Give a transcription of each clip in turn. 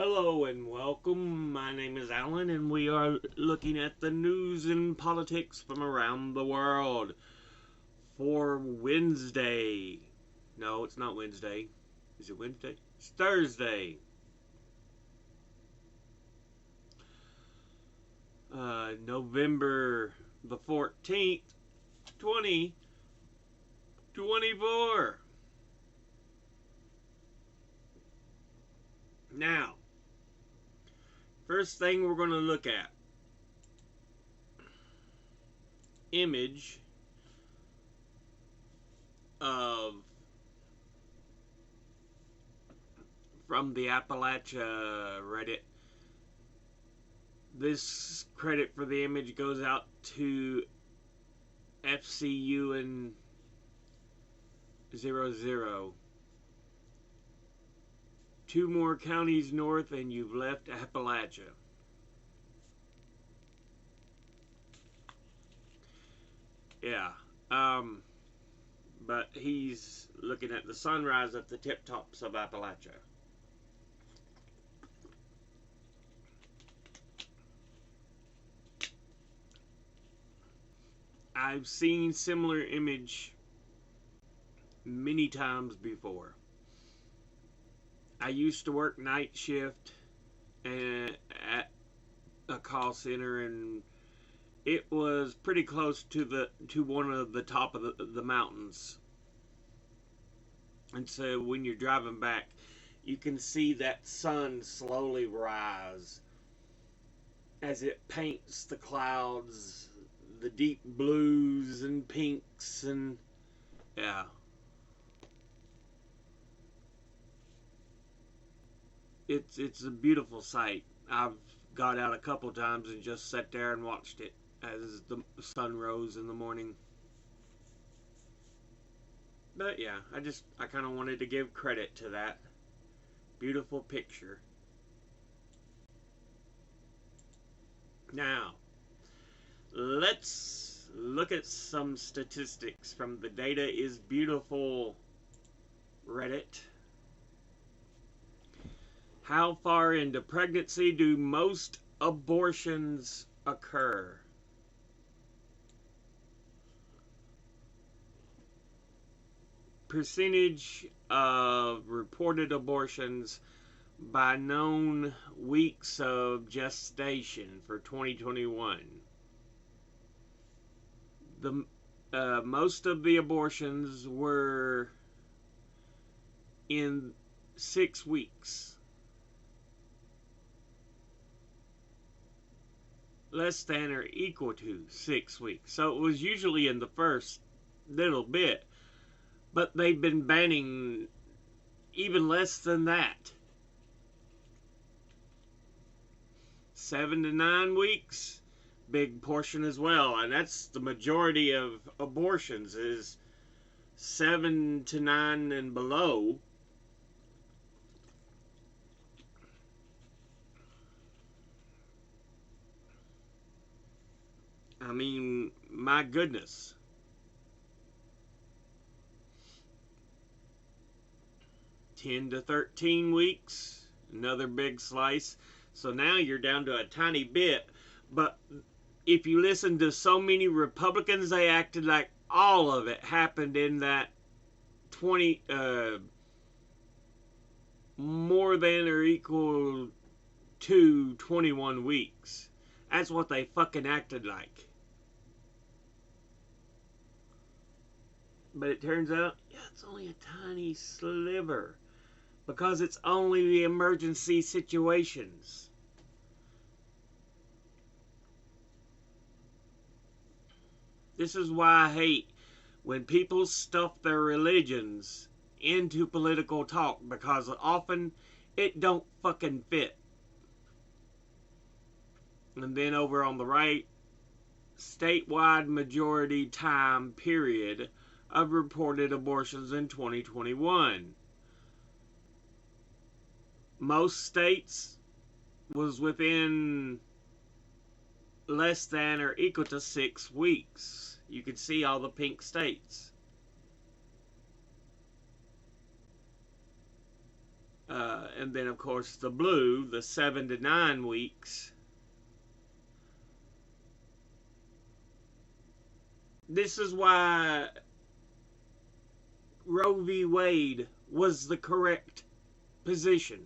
Hello and welcome. My name is Alan, and we are looking at the news and politics from around the world for Wednesday. No, it's not Wednesday. Is it Wednesday? It's Thursday. November the 14th, 2024. Now, first thing we're going to look at image of from the Appalachia Reddit. This credit for the image goes out to FCU and 00. Two more counties north and you've left Appalachia. Yeah. But he's looking at the sunrise at the tip tops of Appalachia. I've seen similar image many times before. I used to work night shift at a call center, and it was pretty close to one of the top of the mountains. And so when you're driving back, you can see that sun slowly rise as it paints the clouds, the deep blues and pinks, and yeah. It's a beautiful sight. I've got out a couple times and just sat there and watched it as the sun rose in the morning. But yeah, I kind of wanted to give credit to that beautiful picture. Now, let's look at some statistics from the Data is Beautiful Reddit. How far into pregnancy do most abortions occur? Percentage of reported abortions by known weeks of gestation for 2021. The most of the abortions were in 6 weeks. Less than or equal to 6 weeks. So it was usually in the first little bit, but they've been banning even less than that. 7 to 9 weeks, big portion as well, and that's the majority of abortions is 7 to 9 and below. I mean, my goodness. 10 to 13 weeks, another big slice. So now you're down to a tiny bit. But if you listen to so many Republicans, they acted like all of it happened in that 20, more than or equal to 21 weeks. That's what they fucking acted like. But it turns out, yeah, it's only a tiny sliver. Because it's only the emergency situations. This is why I hate when people stuff their religions into political talk, because often it don't fucking fit. And then over on the right, statewide majority time period of reported abortions in 2021. Most states was within less than or equal to 6 weeks. You can see all the pink states. And then, of course, the blue, the 7 to 9 weeks. This is why Roe v. Wade was the correct position.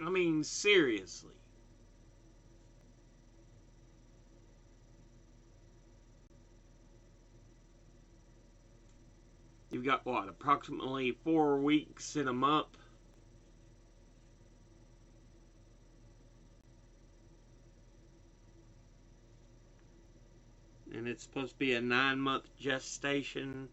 I mean, seriously. You've got, what, approximately 4 weeks in a month? And it's supposed to be a 9-month gestation.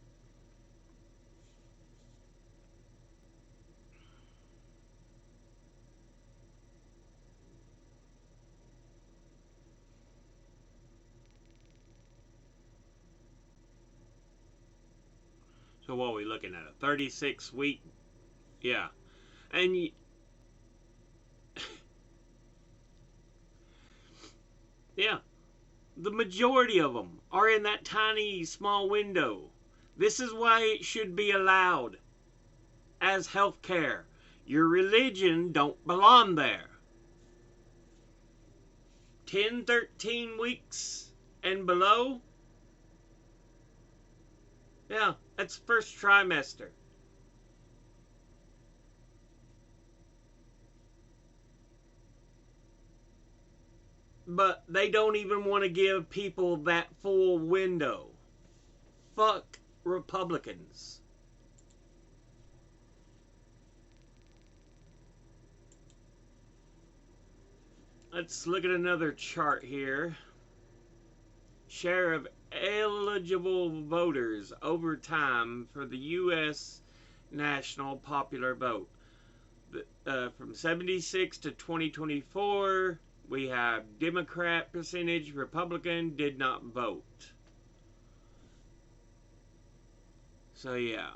So what are we looking at? A 36-week? Yeah. And yeah, the majority of them are in that tiny, small window. This is why it should be allowed as health care. Your religion don't belong there. 10, 13 weeks and below? Yeah, that's first trimester. But they don't even want to give people that full window. Fuck Republicans. Let's look at another chart here. Share of eligible voters over time for the U.S. national popular vote. From 76 to 2024, we have Democrat percentage, Republican did not vote. So yeah.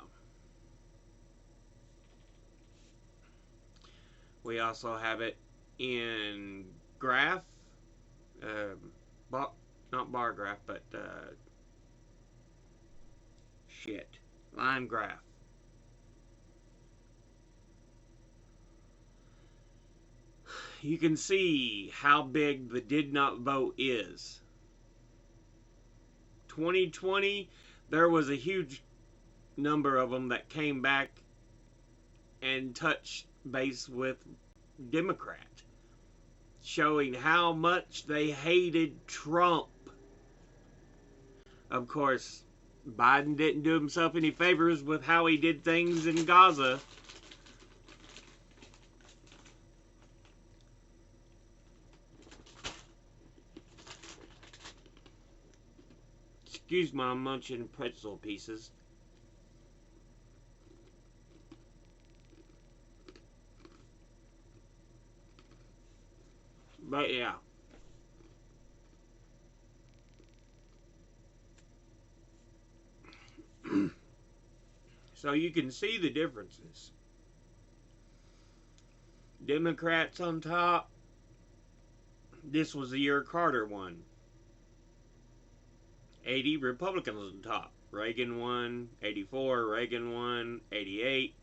We also have it in graph, not bar graph, but line graph. You can see how big the did not vote is. 2020, there was a huge number of them that came back and touched base with Democrat, showing how much they hated Trump. Of course, Biden didn't do himself any favors with how he did things in Gaza. Excuse my munching pretzel pieces. But yeah. So you can see the differences. Democrats on top. This was the year Carter won. 80 Republicans on top. Reagan won. 84 Reagan won. 88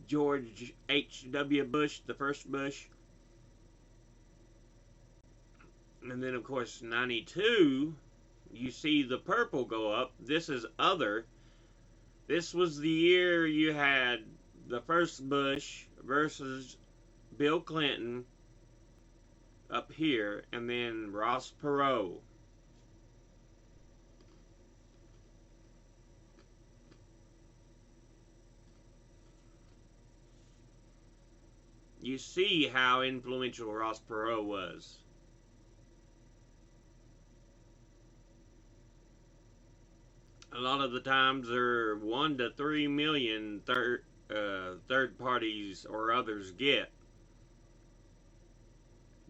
George H.W. Bush, the first Bush. And then, of course, 92, you see the purple go up. This is other. This was the year you had the first Bush versus Bill Clinton up here, and then Ross Perot. You see how influential Ross Perot was. A lot of the times there are 1 to 3 million third parties or others get.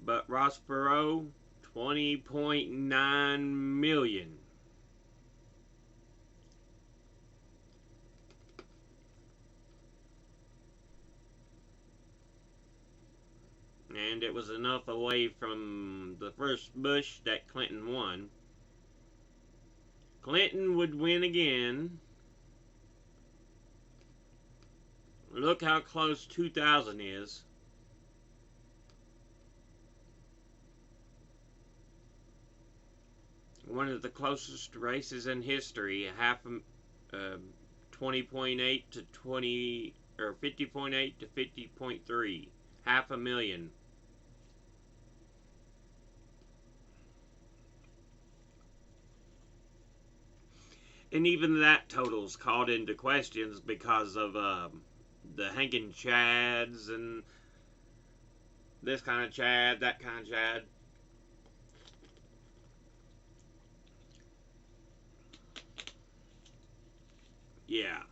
But Ross Perot, 20.9 million. and it was enough away from the first Bush that Clinton won. Clinton would win again. Look how close 2000 is. One of the closest races in history. 20.8 to 20 or 50.8 to 50.3. 500,000. And even that total's called into questions because of the hanging chads and this kind of chad, that kind of chad. Yeah.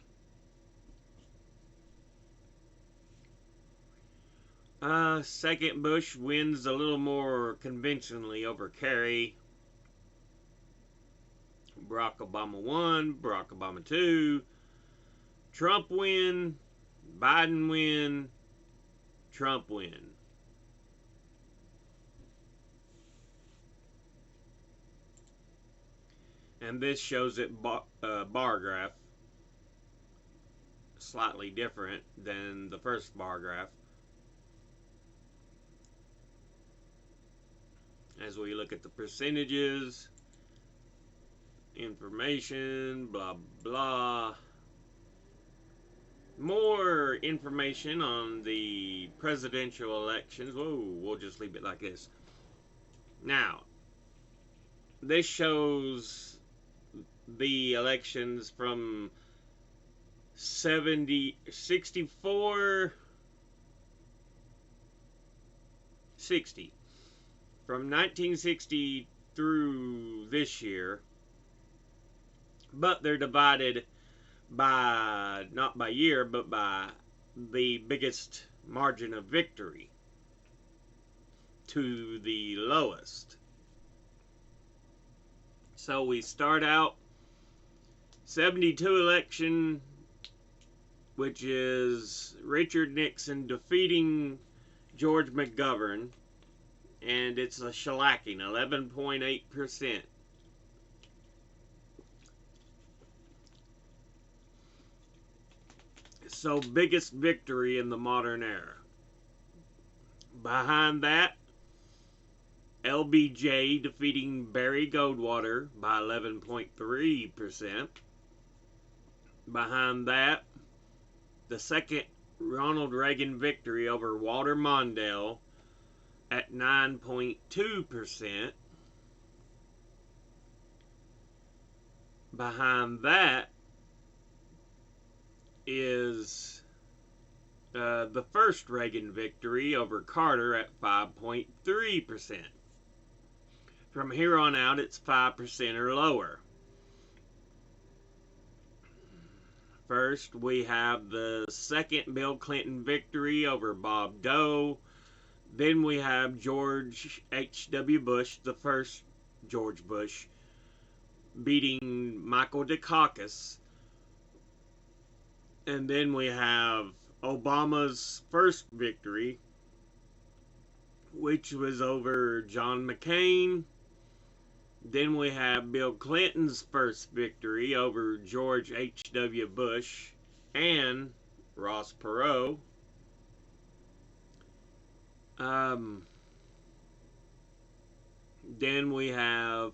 Second Bush wins a little more conventionally over Kerry. Barack Obama 1, Barack Obama 2. Trump win, Biden win, Trump win. And this shows it bar graph. Slightly different than the first bar graph. As we look at the percentages, information, blah blah. More information on the presidential elections. Whoa, we'll just leave it like this. Now, this shows the elections from 64, 60. From 1960 through this year. But they're divided by, not by year, but by the biggest margin of victory to the lowest. So we start out 72 election, which is Richard Nixon defeating George McGovern, and it's a shellacking, 11.8%. So, biggest victory in the modern era. Behind that, LBJ defeating Barry Goldwater by 11.3%. Behind that, the second Ronald Reagan victory over Walter Mondale at 9.2%. Behind that is the first Reagan victory over Carter at 5.3%. From here on out, it's 5% or lower. First, we have the second Bill Clinton victory over Bob Dole. Then we have George H.W. Bush, the first George Bush, beating Michael Dukakis. And then we have Obama's first victory, which was over John McCain. Then we have Bill Clinton's first victory over George H.W. Bush and Ross Perot. Then we have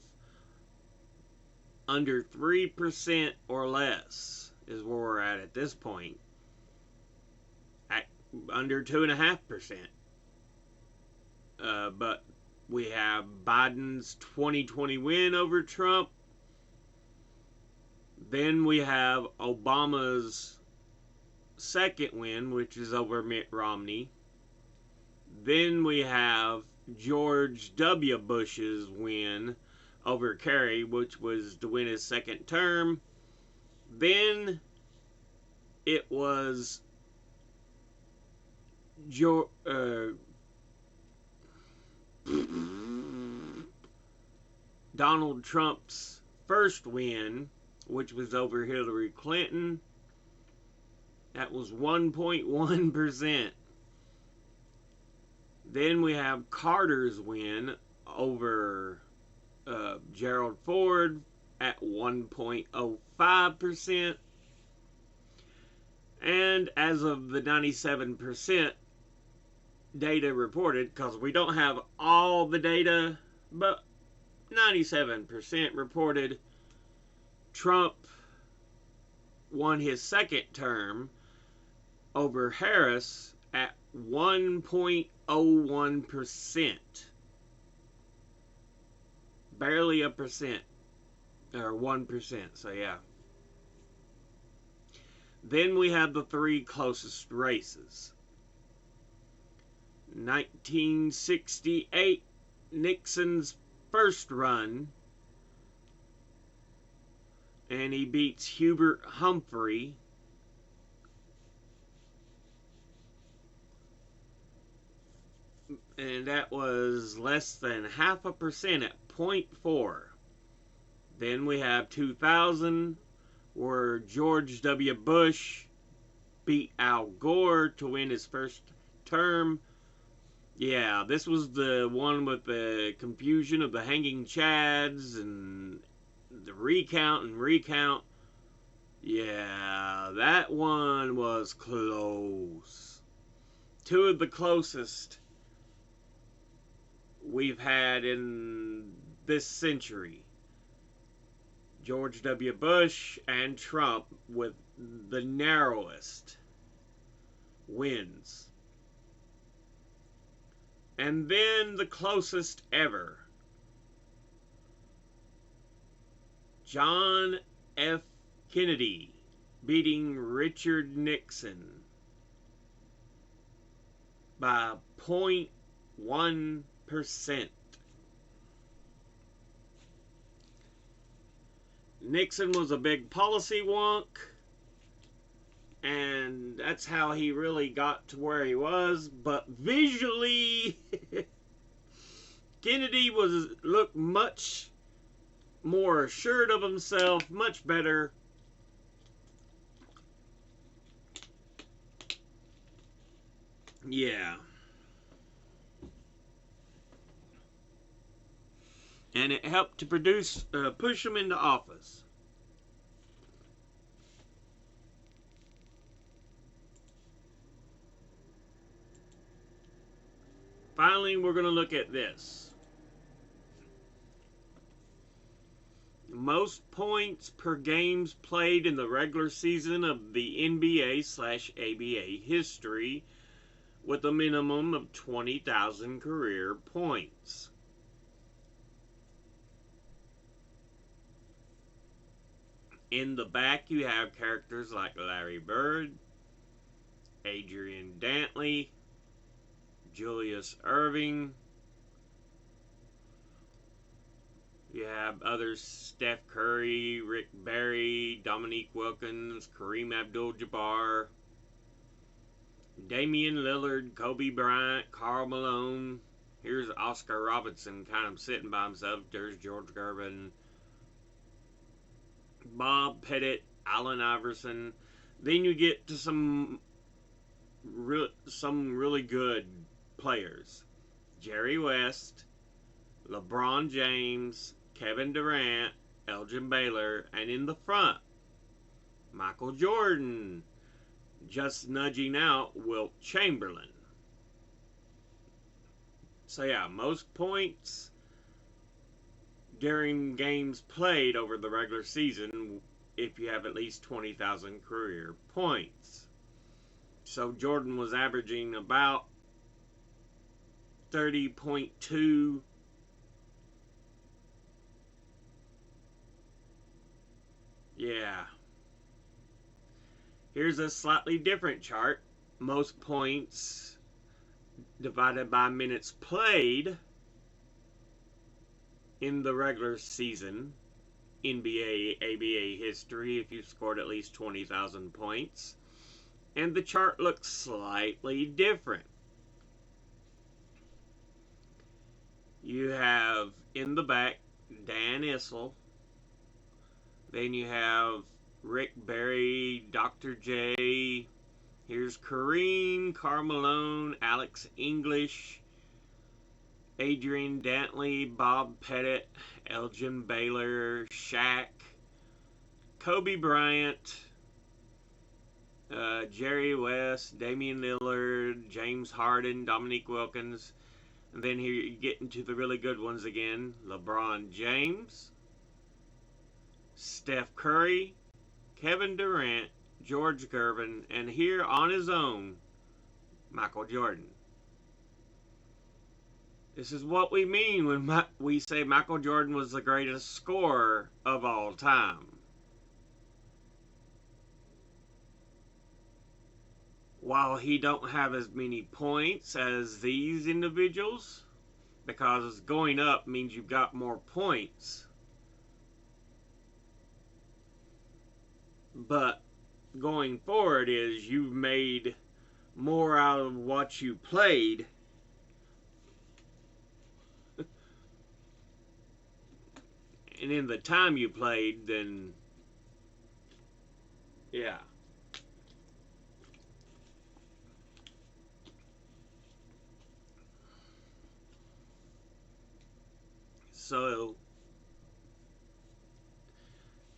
under 3% or less is where we're at this point. At under 2.5%. But we have Biden's 2020 win over Trump. Then we have Obama's second win, which is over Mitt Romney. Then we have George W. Bush's win over Kerry, which was to win his second term. Then it was Donald Trump's first win, which was over Hillary Clinton. That was 1.1%. Then we have Carter's win over Gerald Ford at 1.05%. And as of the 97% data reported, because we don't have all the data, but 97% reported, Trump won his second term over Harris at 1.01%. Barely a percent, or 1%, so yeah. Then we have the three closest races. 1968, Nixon's first run, and he beats Hubert Humphrey. And that was less than 0.5% at 0.4. Then we have 2000, where George W. Bush beat Al Gore to win his first term. Yeah, this was the one with the confusion of the hanging chads and the recount. Yeah, that one was close. Two of the closest we've had in this century. George W. Bush and Trump with the narrowest wins. And then the closest ever. John F. Kennedy beating Richard Nixon by 0.1%. Nixon was a big policy wonk, and that's how he really got to where he was. But visually, Kennedy looked much more assured of himself, much better. Yeah. And it helped to push him into office. Finally, we're going to look at this. Most points per games played in the regular season of the NBA/ABA history, with a minimum of 20,000 career points. In the back, you have characters like Larry Bird, Adrian Dantley, Julius Erving. You have others: Steph Curry, Rick Barry, Dominique Wilkins, Kareem Abdul-Jabbar, Damian Lillard, Kobe Bryant, Karl Malone. Here's Oscar Robertson kind of sitting by himself. There's George Gervin, Bob Pettit, Allen Iverson. Then you get to some really good players: Jerry West, LeBron James, Kevin Durant, Elgin Baylor, and in the front, Michael Jordan, just nudging out Wilt Chamberlain. So yeah, most points during games played over the regular season if you have at least 20,000 career points. So Jordan was averaging about 30.2. Yeah. Here's a slightly different chart. Most points divided by minutes played in the regular season, NBA, ABA history, if you've scored at least 20,000 points. And the chart looks slightly different. You have in the back Dan Issel. Then you have Rick Barry, Dr. J. Here's Kareem, Karl Malone, Alex English, Adrian Dantley, Bob Pettit, Elgin Baylor, Shaq, Kobe Bryant, Jerry West, Damian Lillard, James Harden, Dominique Wilkins. And then here you get into the really good ones again. LeBron James, Steph Curry, Kevin Durant, George Gervin, and here on his own, Michael Jordan. This is what we mean when we say Michael Jordan was the greatest scorer of all time. While he don't have as many points as these individuals, because going up means you've got more points. But going forward is you've made more out of what you played and in the time you played than, yeah. So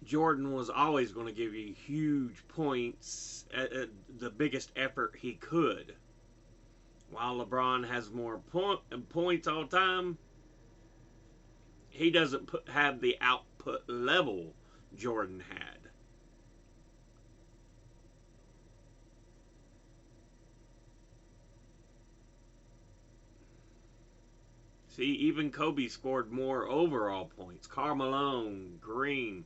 Jordan was always going to give you huge points at the biggest effort he could. While LeBron has more points all the time, he doesn't have the output level Jordan had. See, even Kobe scored more overall points. Karl Malone, Green,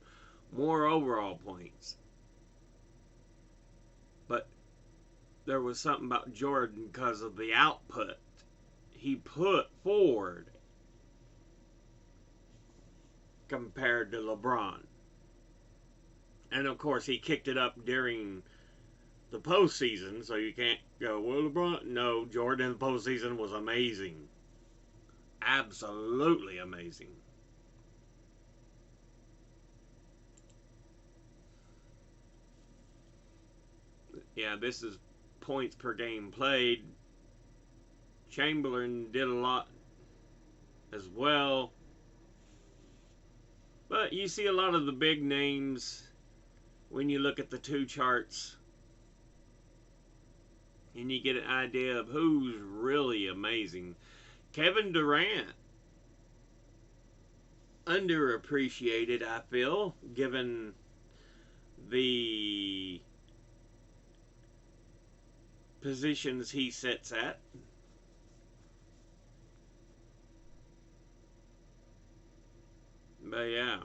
more overall points. But there was something about Jordan because of the output he put forward compared to LeBron. And of course, he kicked it up during the postseason, so you can't go, well, LeBron. No, Jordan in the postseason was amazing. Absolutely amazing. Yeah, this is points per game played. Chamberlain did a lot as well. But you see a lot of the big names when you look at the two charts. And you get an idea of who's really amazing. Kevin Durant, underappreciated, I feel, given the positions he sits at. But yeah,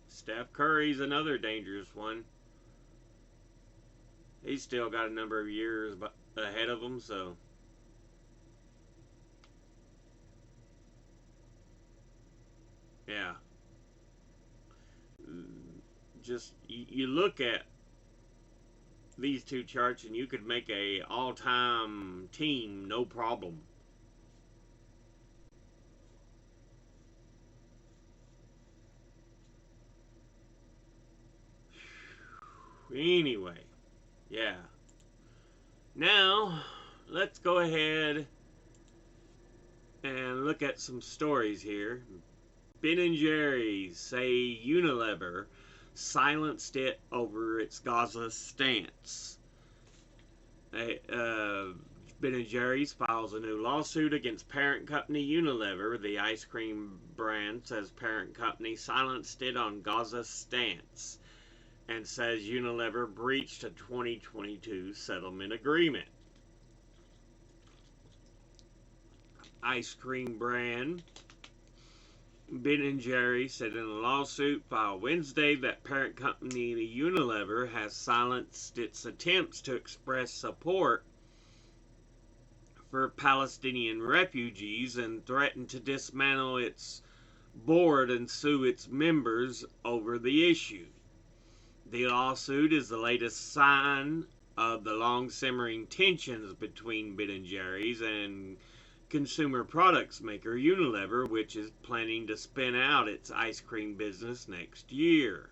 Steph Curry's another dangerous one. He's still got a number of years ahead of him, so. Yeah. Just, you look at these two charts and you could make a all-time team, no problem. Anyway, yeah. Now, let's go ahead and look at some stories here. Ben and Jerry's say Unilever silenced it over its Gaza stance. Ben and Jerry's files a new lawsuit against parent company Unilever. The ice cream brand says parent company silenced it on Gaza stance and says Unilever breached a 2022 settlement agreement. Ice cream brand Ben & Jerry said in a lawsuit filed Wednesday that parent company Unilever has silenced its attempts to express support for Palestinian refugees and threatened to dismantle its board and sue its members over the issue. The lawsuit is the latest sign of the long-simmering tensions between Ben & Jerry's and consumer products maker Unilever, which is planning to spin out its ice cream business next year.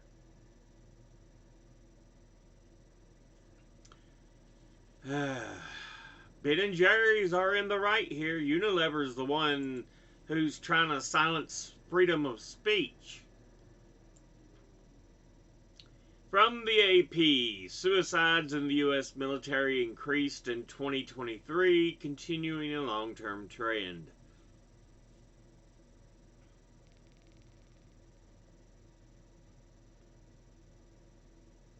Ben and Jerry's are in the right here. Unilever's the one who's trying to silence freedom of speech. From the AP, suicides in the U.S. military increased in 2023, continuing a long-term trend.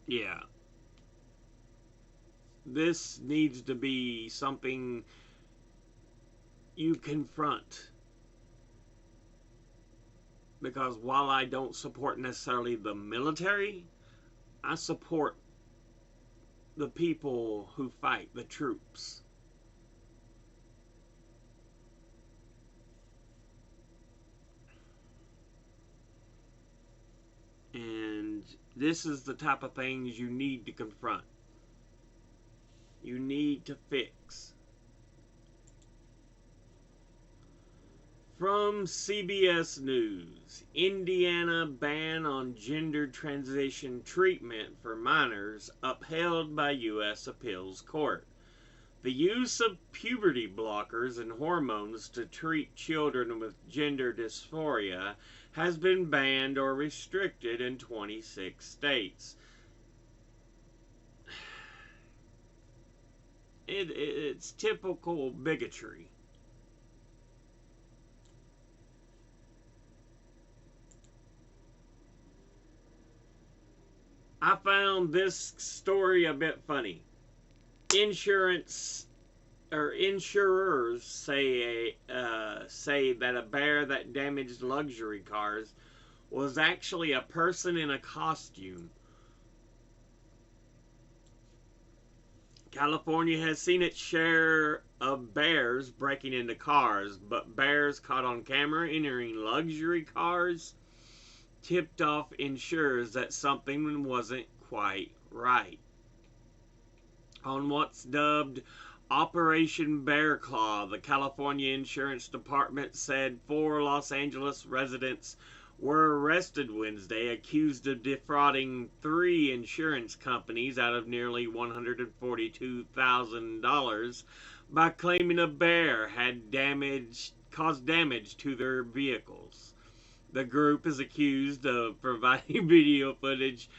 Yeah. This needs to be something you confront. Because while I don't support necessarily the military, I support the people who fight, the troops. And this is the type of things you need to confront. You need to fix. From CBS News, Indiana ban on gender transition treatment for minors upheld by U.S. Appeals Court. The use of puberty blockers and hormones to treat children with gender dysphoria has been banned or restricted in 26 states. It's typical bigotry. I found this story a bit funny. Insurers say that a bear that damaged luxury cars was actually a person in a costume. California has seen its share of bears breaking into cars, but bears caught on camera entering luxury cars tipped off insurers that something wasn't quite right. On what's dubbed Operation Bear Claw, the California Insurance Department said 4 Los Angeles residents were arrested Wednesday, accused of defrauding 3 insurance companies out of nearly $142,000 by claiming a bear had caused damage to their vehicles. The group is accused of providing video footage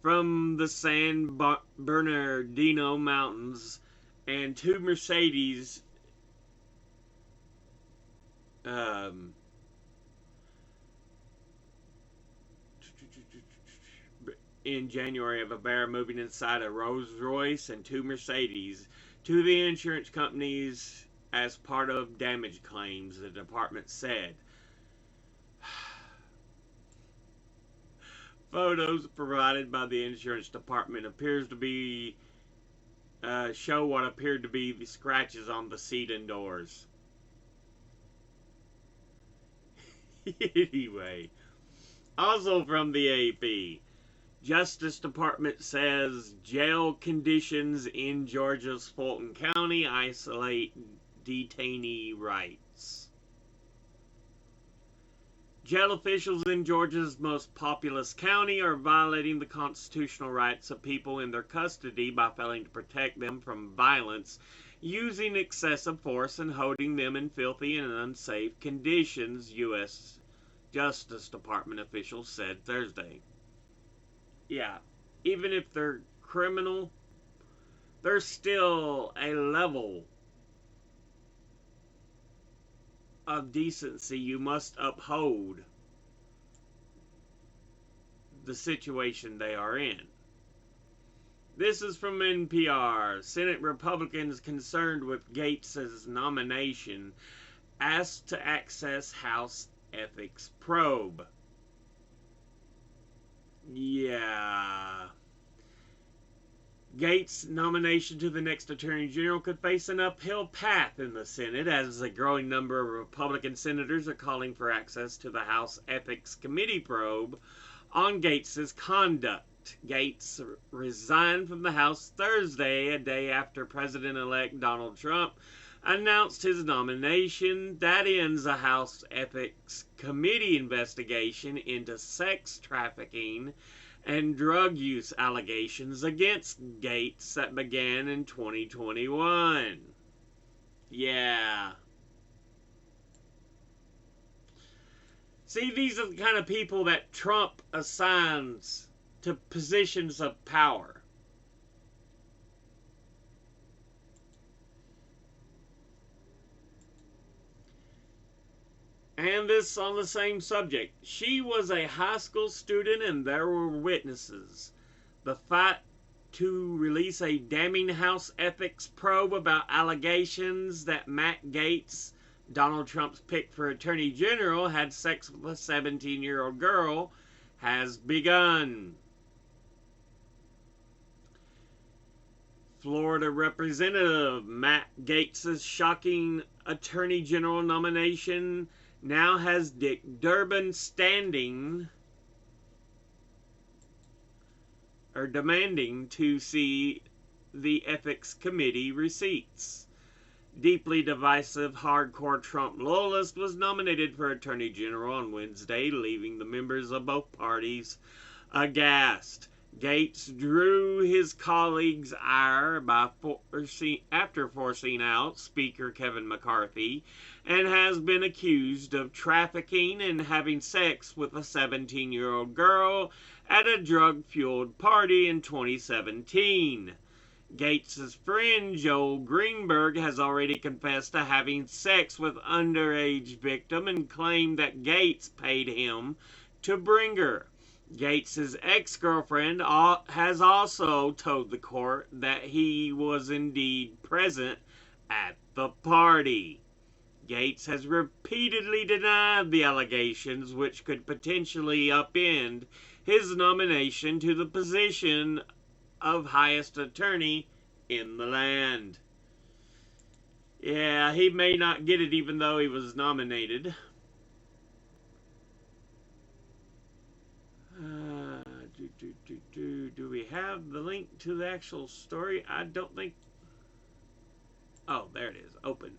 from the San Bernardino Mountains and 2 Mercedes in January of a bear moving inside a Rolls Royce and 2 Mercedes to the insurance companies as part of damage claims, the department said. Photos provided by the insurance department appears to be show what appeared to be the scratches on the seat and doors. Anyway, also from the AP, Justice Department says jail conditions in Georgia's Fulton County isolate detainee rights. Jail officials in Georgia's most populous county are violating the constitutional rights of people in their custody by failing to protect them from violence, using excessive force, and holding them in filthy and unsafe conditions, U.S. Justice Department officials said Thursday. Yeah, even if they're criminal, there's still a level of decency you must uphold the situation they are in. This is from NPR. Senate Republicans concerned with Gates' nomination asked to access House ethics probe. Yeah. Gates' nomination to the next Attorney General could face an uphill path in the Senate as a growing number of Republican senators are calling for access to the House Ethics Committee probe on Gates' conduct. Gates resigned from the House Thursday, a day after President-elect Donald Trump announced his nomination. That ends a House Ethics Committee investigation into sex trafficking and drug use allegations against Gates that began in 2021. Yeah. See, these are the kind of people that Trump assigns to positions of power. And this on the same subject. She was a high school student and there were witnesses. The fight to release a damning House ethics probe about allegations that Matt Gaetz, Donald Trump's pick for Attorney General, had sex with a 17-year-old girl has begun. Florida Representative Matt Gaetz' shocking Attorney General nomination now has Dick Durbin demanding to see the Ethics Committee receipts. Deeply divisive hardcore Trump loyalist was nominated for Attorney General on Wednesday, leaving the members of both parties aghast. Gaetz drew his colleagues' ire after forcing out Speaker Kevin McCarthy and has been accused of trafficking and having sex with a 17-year-old girl at a drug-fueled party in 2017. Gaetz' friend Joel Greenberg has already confessed to having sex with underage victim and claimed that Gaetz paid him to bring her. Gaetz' ex-girlfriend has also told the court that he was indeed present at the party. Gaetz has repeatedly denied the allegations, which could potentially upend his nomination to the position of highest attorney in the land. Yeah, he may not get it even though he was nominated. Do we have the link to the actual story? I don't think. Oh, there it is. Open.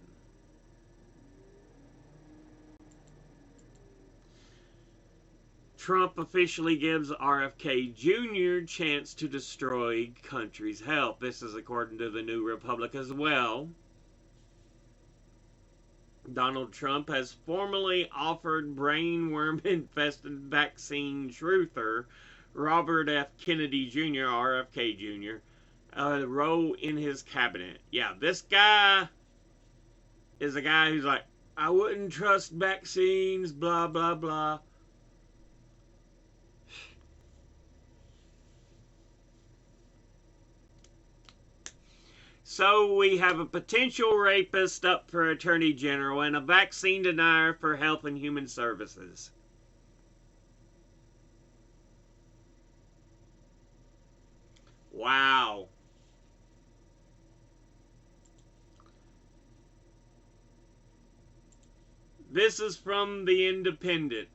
Trump officially gives RFK Jr. chance to destroy country's health. This is according to the New Republic as well. Donald Trump has formally offered brainworm-infested vaccine truther Robert F. Kennedy Jr., RFK Jr., a role in his cabinet. Yeah, this guy is a guy who's like, I wouldn't trust vaccines, blah, blah, blah. So we have a potential rapist up for Attorney General and a vaccine denier for Health and Human Services. Wow. This is from The Independent.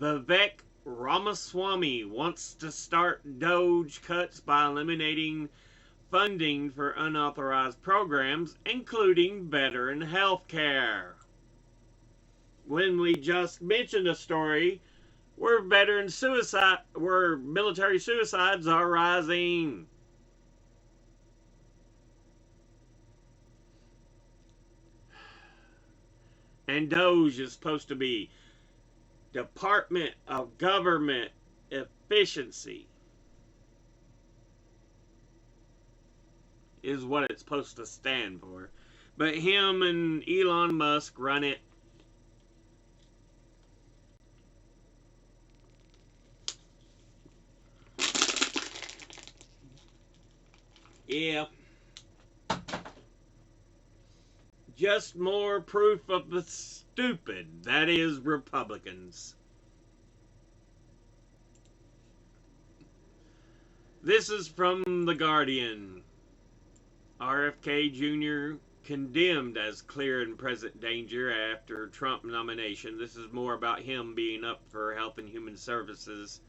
Vivek Ramaswamy wants to start DOGE cuts by eliminating funding for unauthorized programs, including veteran health care. When we just mentioned a story where military suicides are rising. And DOGE is supposed to be Department of Government Efficiency. Is what it's supposed to stand for. But him and Elon Musk run it. Yeah. Just more proof of the stupid that is Republicans. This is from The Guardian. RFK Jr. condemned as clear and present danger after Trump nomination. This is more about him being up for Health and Human Services.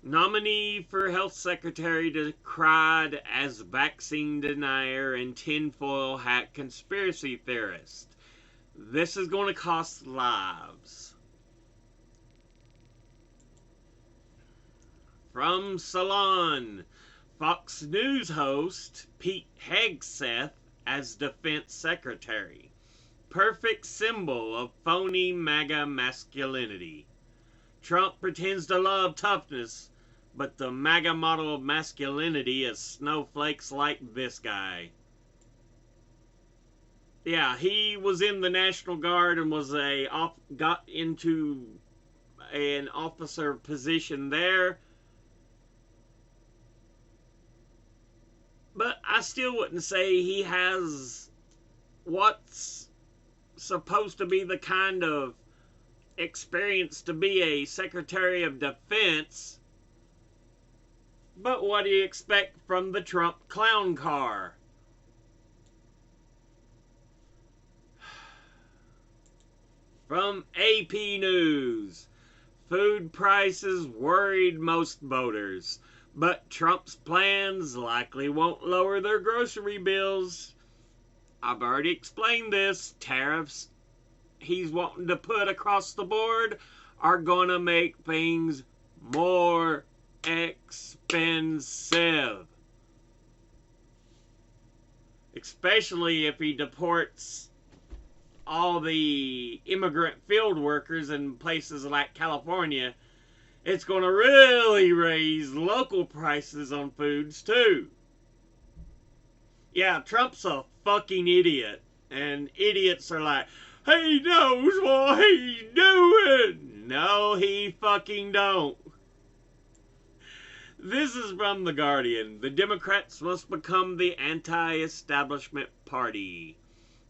Nominee for Health Secretary decried as vaccine denier and tinfoil hat conspiracy theorist. This is going to cost lives. From Salon, Fox News host Pete Hegseth as Defense Secretary. Perfect symbol of phony MAGA masculinity. Trump pretends to love toughness, but the MAGA model of masculinity is snowflakes like this guy. Yeah, he was in the National Guard and got into an officer position there. But I still wouldn't say he has what's supposed to be the kind of experience to be a Secretary of Defense. But what do you expect from the Trump clown car? From AP News, food prices worried most voters, but Trump's plans likely won't lower their grocery bills. I've already explained this. Tariffs he's wanting to put across the board are going to make things more expensive. Especially if he deports all the immigrant field workers in places like California. It's going to really raise local prices on foods too. Yeah, Trump's a fucking idiot. And idiots are like, he knows what he's doing. No, he fucking don't. This is from The Guardian. The Democrats must become the anti-establishment party.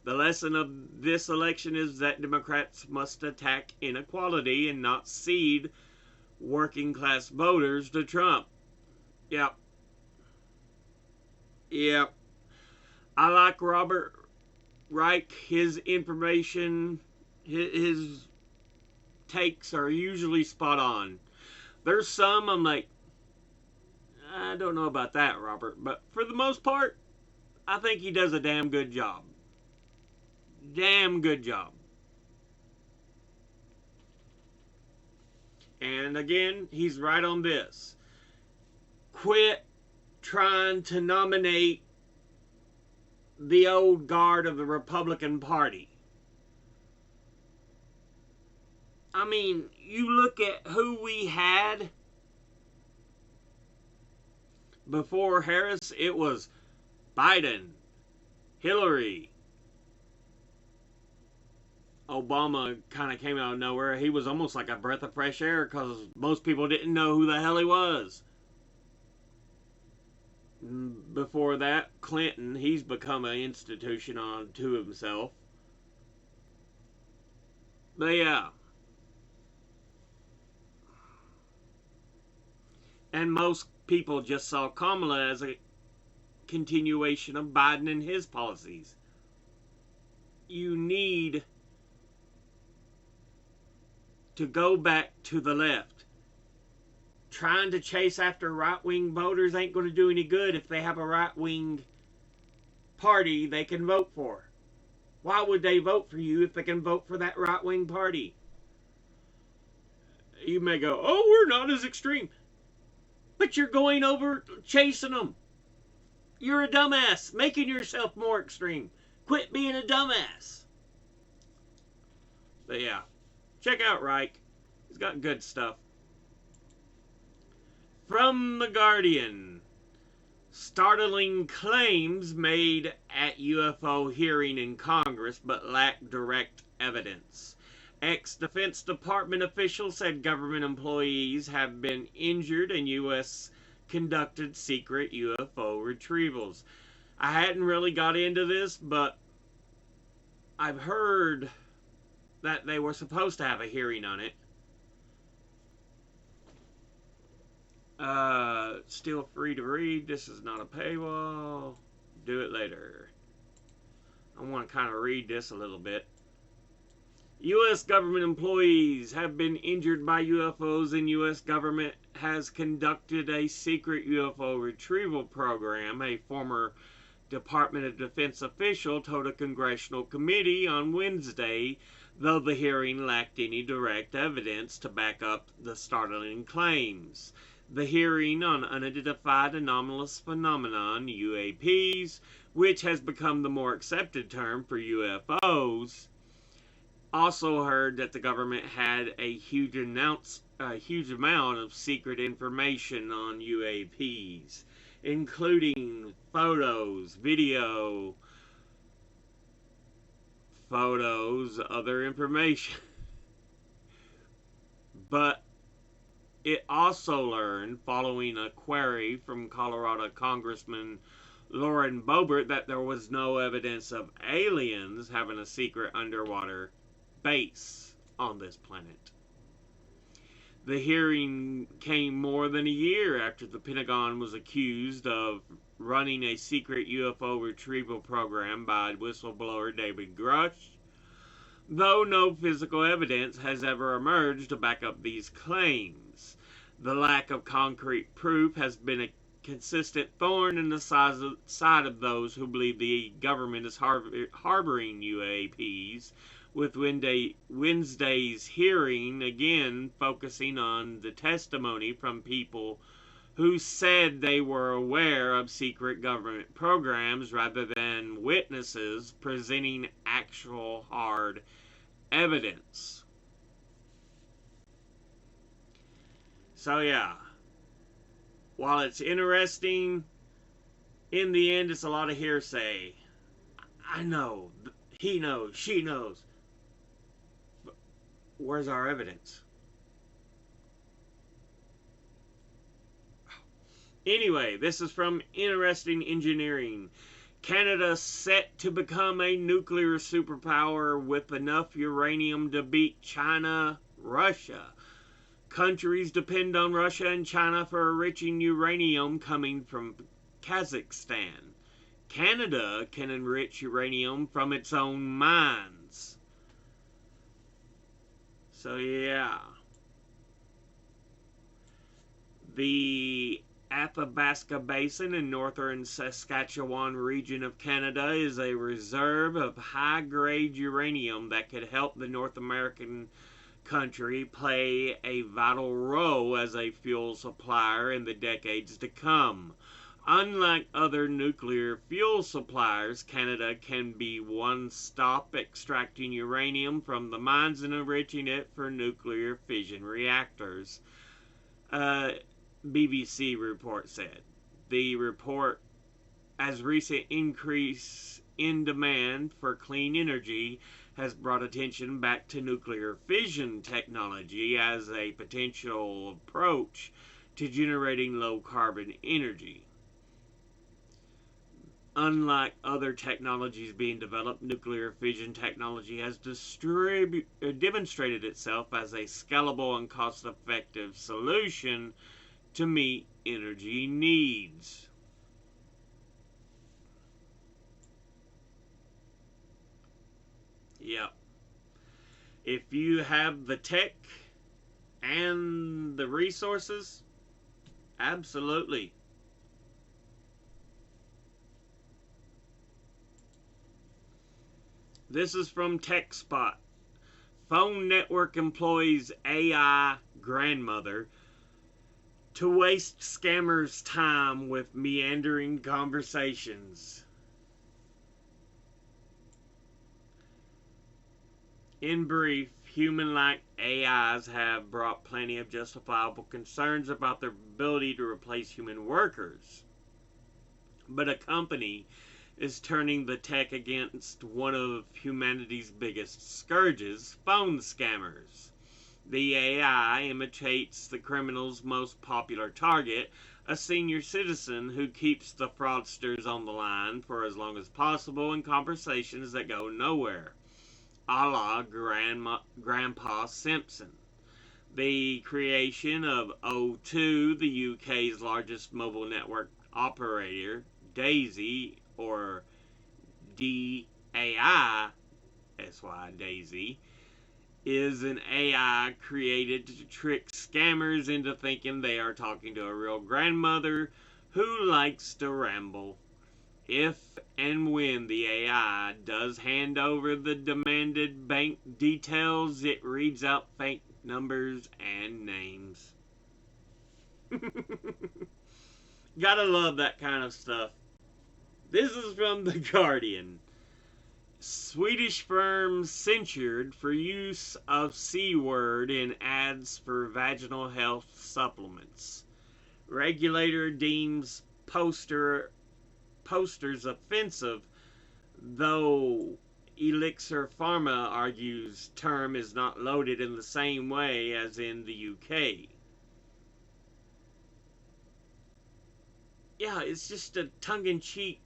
The lesson of this election is that Democrats must attack inequality and not cede working class voters to Trump. Yep. I like Robert Reich. His information, his takes are usually spot on. There's some I'm like, I don't know about that, Robert. But for the most part, I think he does a damn good job. Damn good job. And again, he's right on this. Quit trying to nominate the old guard of the Republican Party. I mean, you look at who we had before Harris. It was Biden, Hillary. Obama kind of came out of nowhere. He was almost like a breath of fresh air because most people didn't know who the hell he was. Before that, Clinton, he's become an institution unto himself. But yeah. And most people just saw Kamala as a continuation of Biden and his policies. You need to go back to the left. Trying to chase after right-wing voters ain't going to do any good if they have a right-wing party they can vote for. Why would they vote for you if they can vote for that right-wing party? You may go, oh, we're not as extreme. But you're going over chasing them. You're a dumbass, making yourself more extreme. Quit being a dumbass. But yeah. Check out Reich. He's got good stuff. From The Guardian. Startling claims made at UFO hearing in Congress but lack direct evidence. Ex-Defense Department officials said government employees have been injured and U.S. conducted secret UFO retrievals. I hadn't really got into this, but I've heard that they were supposed to have a hearing on it. Still free to read. This is not a paywall. Do it later. I want to kind of read this a little bit. U.S. government employees have been injured by UFOs, and U.S. government has conducted a secret UFO retrieval program. A former Department of Defense official told a congressional committee on Wednesday, though the hearing lacked any direct evidence to back up the startling claims. The hearing on unidentified anomalous phenomenon, UAPs, which has become the more accepted term for UFOs, also heard that the government had a huge amount of secret information on UAPs, including photos, other information. But it also learned, following a query from Colorado Congressman Lauren Boebert, that there was no evidence of aliens having a secret underwater base on this planet. The hearing came more than a year after the Pentagon was accused of running a secret UFO retrieval program by whistleblower David Grush, though no physical evidence has ever emerged to back up these claims. The lack of concrete proof has been a consistent thorn in the side of those who believe the government is harboring UAPs, with Wednesday's hearing again focusing on the testimony from people who said they were aware of secret government programs rather than witnesses presenting actual hard evidence. So yeah, while it's interesting, in the end it's a lot of hearsay. I know, he knows, she knows. But where's our evidence? Anyway, this is from Interesting Engineering. Canada set to become a nuclear superpower with enough uranium to beat China, Russia. Countries depend on Russia and China for enriching uranium coming from Kazakhstan. Canada can enrich uranium from its own mines. So yeah. The Athabasca Basin in northern Saskatchewan region of Canada is a reserve of high-grade uranium that could help the North American country play a vital role as a fuel supplier in the decades to come. Unlike other nuclear fuel suppliers, Canada can be one-stop extracting uranium from the mines and enriching it for nuclear fission reactors. BBC report said. The report, as recent increase in demand for clean energy has brought attention back to nuclear fission technology as a potential approach to generating low carbon energy. Unlike other technologies being developed, nuclear fission technology has demonstrated itself as a scalable and cost-effective solution to meet energy needs. Yep. If you have the tech and the resources, absolutely. This is from TechSpot. Phone network employs AI grandmother to waste scammers' time with meandering conversations. In brief, human-like AIs have brought plenty of justifiable concerns about their ability to replace human workers. But a company is turning the tech against one of humanity's biggest scourges, phone scammers. The AI imitates the criminal's most popular target, a senior citizen who keeps the fraudsters on the line for as long as possible in conversations that go nowhere, a la Grandpa Simpson. The creation of O2, the UK's largest mobile network operator, Daisy, or DAI, Daisy, is an AI created to trick scammers into thinking they are talking to a real grandmother who likes to ramble. If and when the AI does hand over the demanded bank details, it reads out fake numbers and names. Gotta love that kind of stuff. This is from The Guardian. Swedish firm censured for use of C word in ads for vaginal health supplements. Regulator deems posters offensive, though Elixir Pharma argues term is not loaded in the same way as in the UK. Yeah, it's just a tongue-in-cheek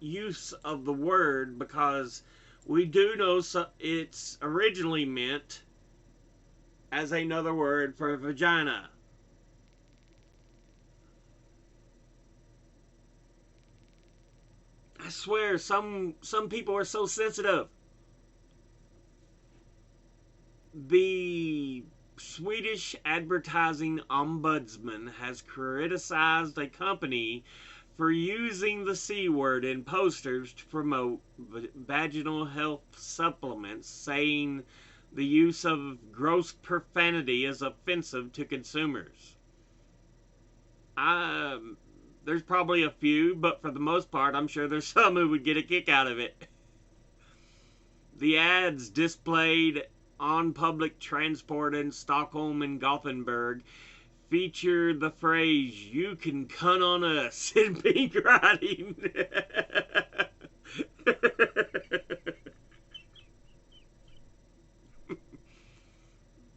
use of the word because we do know it's originally meant as another word for vagina. I swear, some people are so sensitive. The Swedish advertising ombudsman has criticized a company for using the C word in posters to promote vaginal health supplements, saying the use of gross profanity is offensive to consumers. There's probably a few, but for the most part, I'm sure there's some who would get a kick out of it. The ads displayed on public transport in Stockholm and Gothenburg feature the phrase, "You can cunt on us," in pink writing.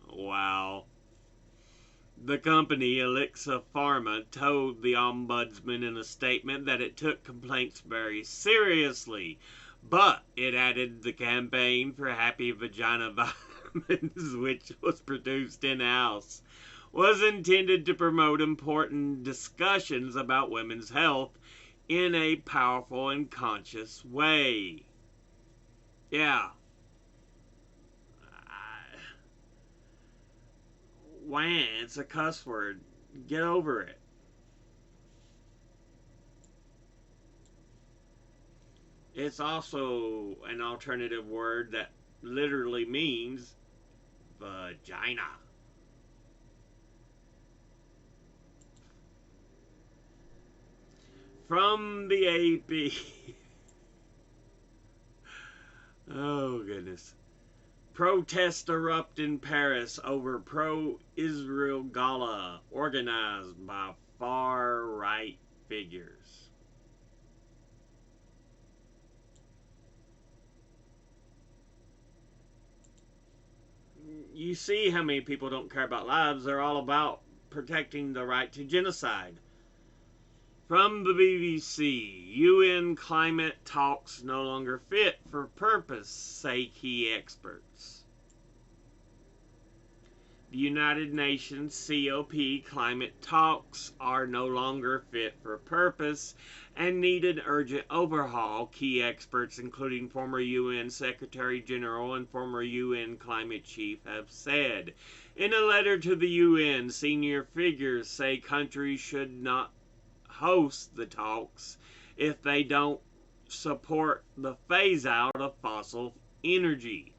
Wow. The company, Elixir Pharma, told the ombudsman in a statement that it took complaints very seriously, but it added the campaign for Happy Vagina Vitamins, which was produced in-house, was intended to promote important discussions about women's health in a powerful and conscious way. Yeah. Wham, it's a cuss word. Get over it. It's also an alternative word that literally means vagina. From the AP. Oh, goodness. Protests erupt in Paris over pro-Israel gala organized by far-right figures. You see how many people don't care about lives. They're all about protecting the right to genocide. From the BBC, UN climate talks no longer fit for purpose, say key experts. The United Nations COP climate talks are no longer fit for purpose and need an urgent overhaul, key experts including former UN Secretary General and former UN climate chief have said. In a letter to the UN, senior figures say countries should not host the talks if they don't support the phase out of fossil energy.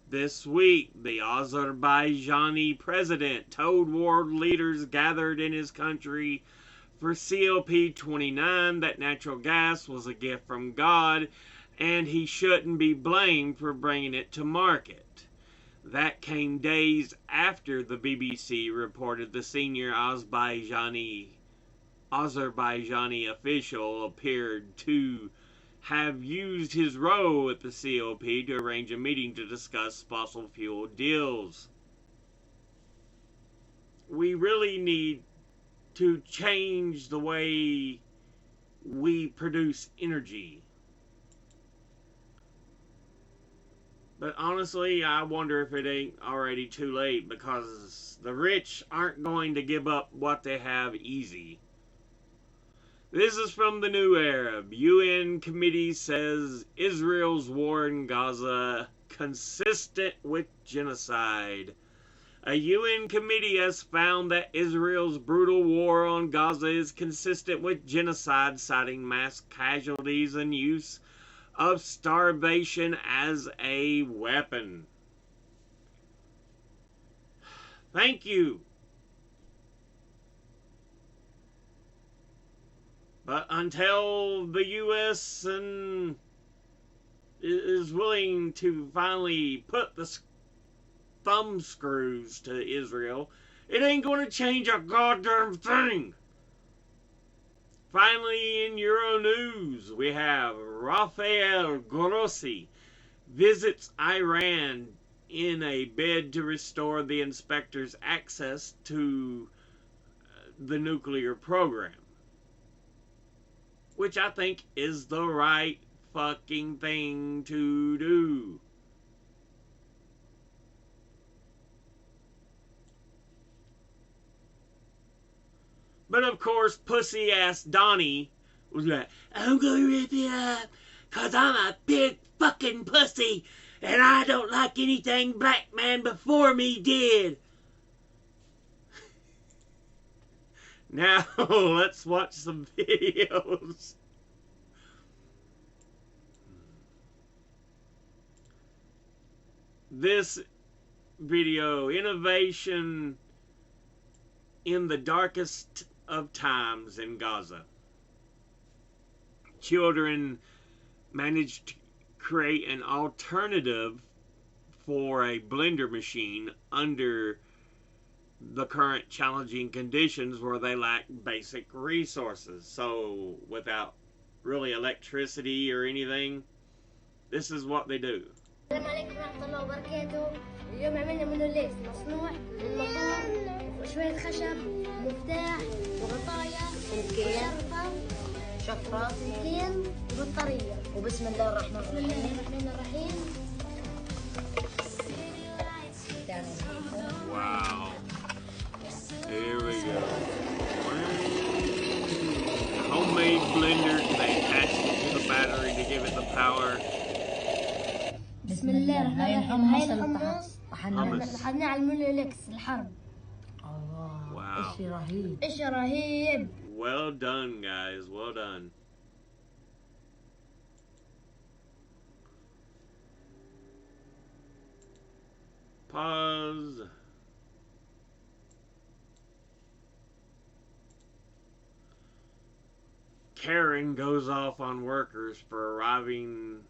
This week, the Azerbaijani president told world leaders gathered in his country for COP29 that natural gas was a gift from God and he shouldn't be blamed for bringing it to market. That came days after the BBC reported the senior Azerbaijani official appeared to have used his role at the COP to arrange a meeting to discuss fossil fuel deals. We really need to change the way we produce energy. But honestly, I wonder if it ain't already too late because the rich aren't going to give up what they have easy. This is from the New Arab. UN committee says Israel's war in Gaza consistent with genocide. A UN committee has found that Israel's brutal war on Gaza is consistent with genocide, citing mass casualties and use of starvation as a weapon. Thank you. But until the U.S. is willing to finally put the thumb screws to Israel, it ain't going to change a goddamn thing. Finally, in Euro News, we have Rafael Grossi visits Iran in a bid to restore the inspector's access to the nuclear program. Which I think is the right fucking thing to do. But of course, pussy-ass Donnie was like, I'm gonna rip it up, cause I'm a big fucking pussy, and I don't like anything black man before me did. Now, let's watch some videos. This video, innovation in the darkest of times in Gaza. Children managed to create an alternative for a blender machine under the current challenging conditions where they lack basic resources. So without really electricity or anything, this is what they do. السلام عليكم ورحمة الله وبركاته. اليوم عملنا مونوليكس مصنوع من موتور وشوية خشب ومفتاح وغطايا شفرة سكين وبطارية. وبسم الله الرحمن الرحيم. بسم الله الرحمن الرحيم. Wow. Here we go. Homemade blender. They attach it to the battery to give it the power. بسم الله الرحمن الرحيم. هاي الحمص طحناه على المونوليكس الحرب. الله. Wow. اشي رهيب. اشي رهيب. Well done, guys. Well done. Pause. Karen goes off on workers for arriving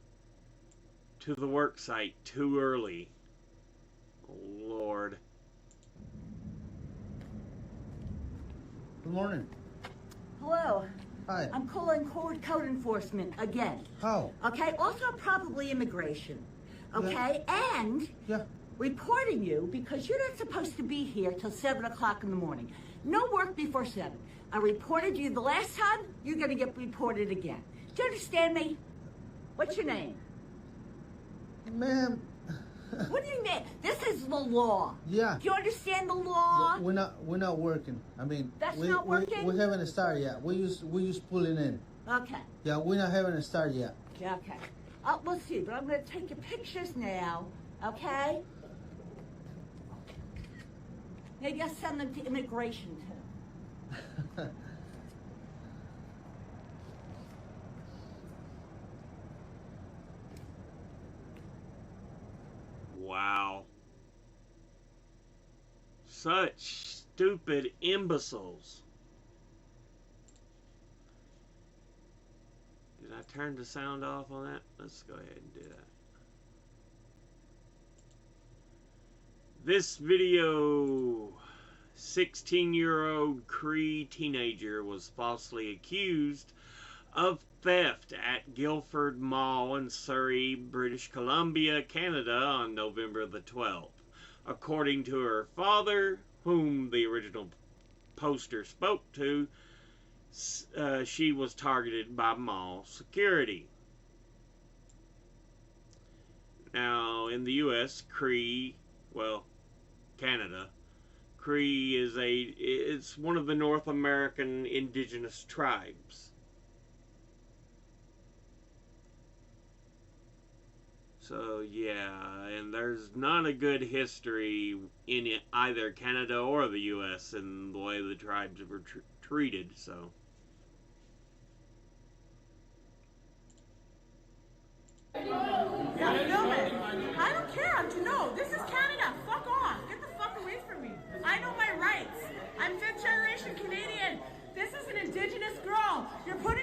to the work site too early. Oh, Lord. Good morning. Hello. Hi. I'm calling code enforcement again. How? Okay. Also, probably immigration. Okay. And Yeah. reporting you because you're not supposed to be here till 7 o'clock in the morning. No work before 7. I reported you the last time. You're going to get reported again. Do you understand me? What's your name? Ma'am. What do you mean? This is the law. Yeah. Do you understand the law? We're not working. I mean, That's not working? We haven't started yet. We just pulling in. Okay. Yeah, we're not having a start yet. Okay. We'll see, but I'm going to take your pictures now. Okay? Maybe I'll send them to immigration too. Wow. Such stupid imbeciles. Did I turn the sound off on that? Let's go ahead and do that. This video, 16-year-old Cree teenager was falsely accused of theft at Guildford Mall in Surrey, British Columbia, Canada on November the 12th. According to her father, whom the original poster spoke to, she was targeted by mall security. Now, in the U.S., Cree, well, Canada, Cree is it's one of the North American indigenous tribes. So, yeah, and there's not a good history in either Canada or the U.S. in the way the tribes were treated, so. Yeah, film it. I don't care. No, this is Canada. Fuck off. Get the fuck away from me. I know my rights. I'm fifth generation Canadian. This is an indigenous girl. You're putting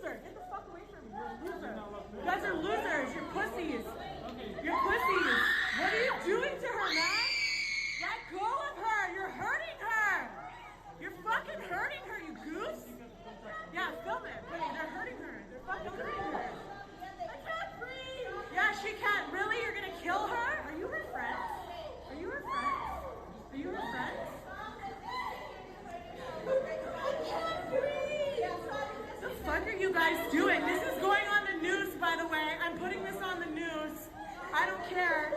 loser. Get the fuck away from me. You're a loser. You guys are losers. You're pussies. You're pussies. What are you doing to her, man? Let go of her. You're hurting her. You're fucking hurting her, you goose. Yeah, film it. Wait, they're hurting her. They're fucking hurting her. I can't breathe. Yeah, she can't. Really? You're gonna kill her? Are you her friend? Are you her friend? Are you her friend? What the fuck are you guys doing? This is going on the news, by the way. I'm putting this on the news. I don't care.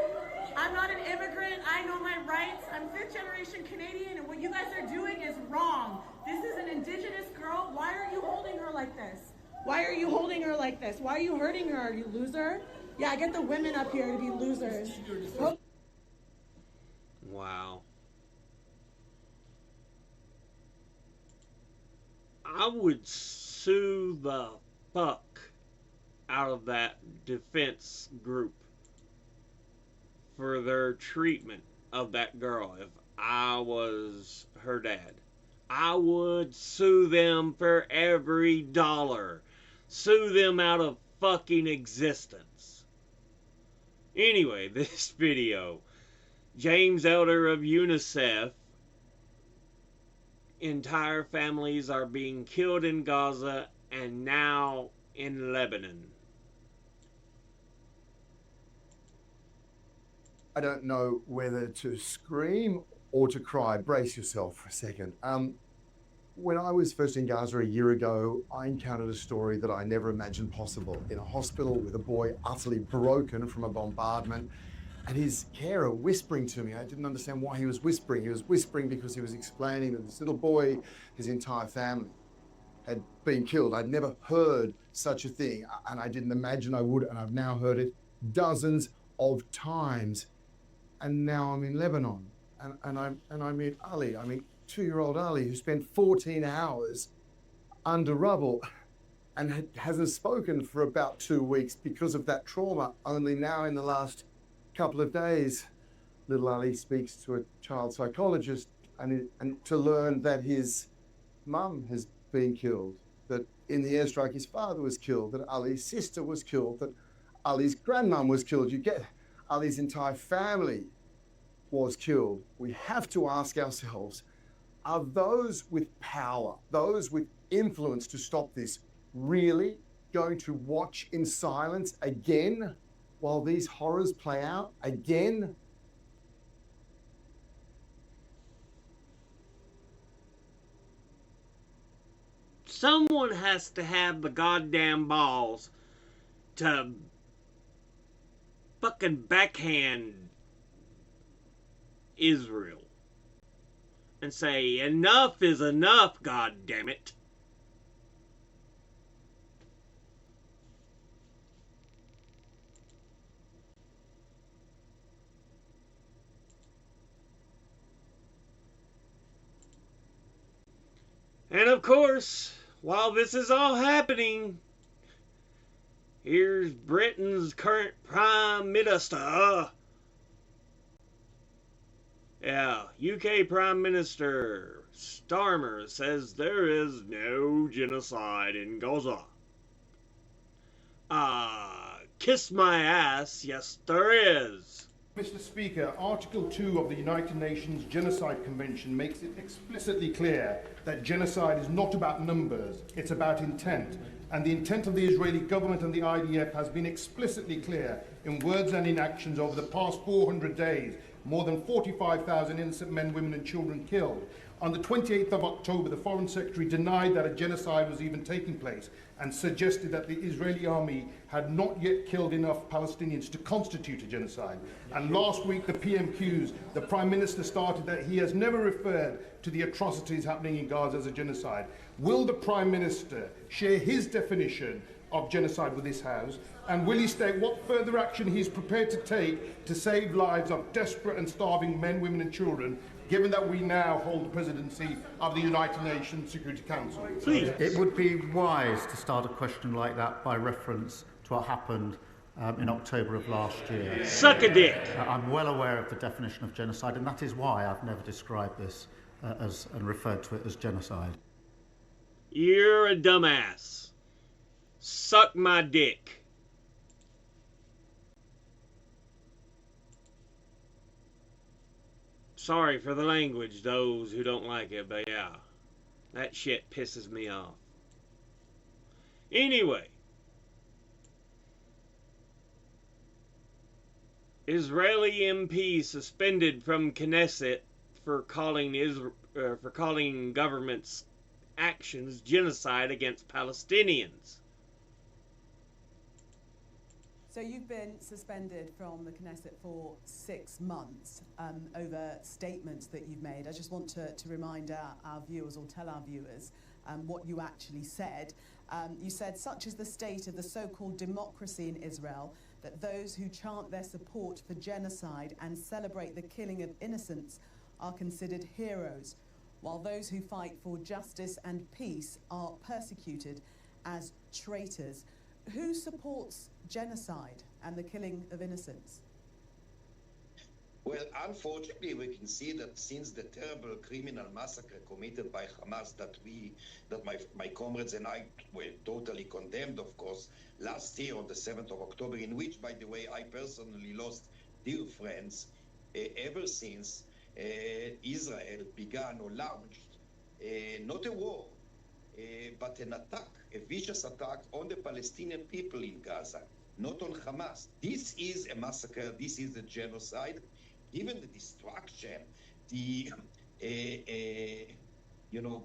I'm not an immigrant. I know my rights. I'm fifth generation Canadian, and what you guys are doing is wrong. This is an indigenous girl. Why are you holding her like this? Why are you holding her like this? Why are you hurting her, you loser? Yeah, get the women up here to be losers. Oh. Wow. I would sue the fuck out of that defense group for their treatment of that girl if I was her dad. I would sue them for every dollar. Sue them out of fucking existence. Anyway, this video. James Elder of UNICEF. Entire families are being killed in Gaza and now in Lebanon. I don't know whether to scream or to cry. Brace yourself for a second. When I was first in Gaza a year ago, I encountered a story that I never imagined possible. In a hospital with a boy utterly broken from a bombardment, and his carer whispering to me. I didn't understand why he was whispering. He was whispering because he was explaining that this little boy, his entire family, had been killed. I'd never heard such a thing, and I didn't imagine I would, and I've now heard it dozens of times. And now I'm in Lebanon, and I meet Ali. I meet 2-year-old Ali, who spent 14 hours under rubble and hasn't spoken for about 2 weeks because of that trauma. Only now, in the last couple of days, little Ali speaks to a child psychologist and to learn that his mum has been killed, that in the airstrike his father was killed, that Ali's sister was killed, that Ali's grandmum was killed. You get Ali's entire family was killed. We have to ask ourselves, are those with power, those with influence to stop this, really going to watch in silence again while these horrors play out again? Someone has to have the goddamn balls to fucking backhand Israel and say, enough is enough, goddammit. And of course, while this is all happening, here's Britain's current Prime Minister. Yeah, UK Prime Minister Starmer says there is no genocide in Gaza. Kiss my ass, yes there is. Mr. Speaker, Article 2 of the United Nations Genocide Convention makes it explicitly clear that genocide is not about numbers, it's about intent. And the intent of the Israeli government and the IDF has been explicitly clear in words and in actions over the past 400 days. More than 45,000 innocent men, women and children killed. On the 28th of October, the Foreign Secretary denied that a genocide was even taking place and suggested that the Israeli army had not yet killed enough Palestinians to constitute a genocide. And last week, the PMQs, the Prime Minister started that he has never referred to the atrocities happening in Gaza as a genocide. Will the Prime Minister share his definition of genocide with this House? And will he state what further action he is prepared to take to save lives of desperate and starving men, women and children, given that we now hold the presidency of the United Nations Security Council? Please. It would be wise to start a question like that by reference to what happened in October of last year. Suck a dick. I'm well aware of the definition of genocide, and that is why I've never described this as and referred to it as genocide. You're a dumbass. Suck my dick. Sorry for the language, those who don't like it, but yeah. That shit pisses me off. Anyway. Israeli MP suspended from Knesset for calling government's actions genocide against Palestinians. So you've been suspended from the Knesset for 6 months over statements that you've made. I just want to remind our viewers, or tell our viewers, what you actually said. You said, such is the state of the so-called democracy in Israel, that those who chant their support for genocide and celebrate the killing of innocents are considered heroes, while those who fight for justice and peace are persecuted as traitors. Who supports genocide and the killing of innocents? Well, unfortunately, we can see that since the terrible criminal massacre committed by Hamas that my comrades and I were totally condemned, of course, last year on the 7th of October, in which, by the way, I personally lost dear friends, ever since Israel began or launched not a war, but an attack, a vicious attack on the Palestinian people in Gaza, not on Hamas. This is a massacre, this is a genocide. Given the destruction, the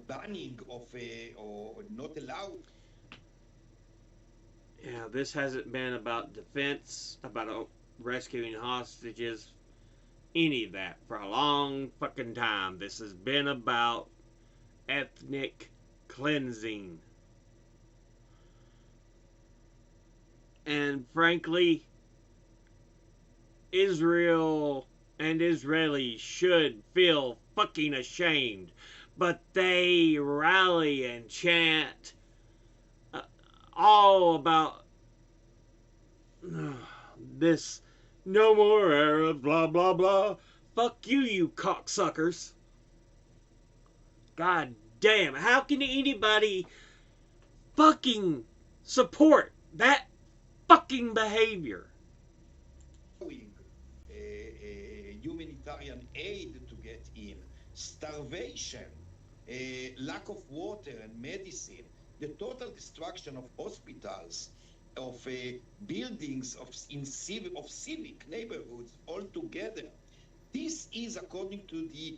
banning of or not allowed. Yeah, this hasn't been about defense, about rescuing hostages, any of that for a long fucking time. This has been about ethnic cleansing. And frankly, Israel and Israelis should feel fucking ashamed, but they rally and chant all about this no more Arab blah blah blah. Fuck you, you cocksuckers. God damn, how can anybody fucking support that fucking behavior? Humanitarian aid to get in, starvation, lack of water and medicine, the total destruction of hospitals, of buildings, of civic neighborhoods altogether. This is, according to the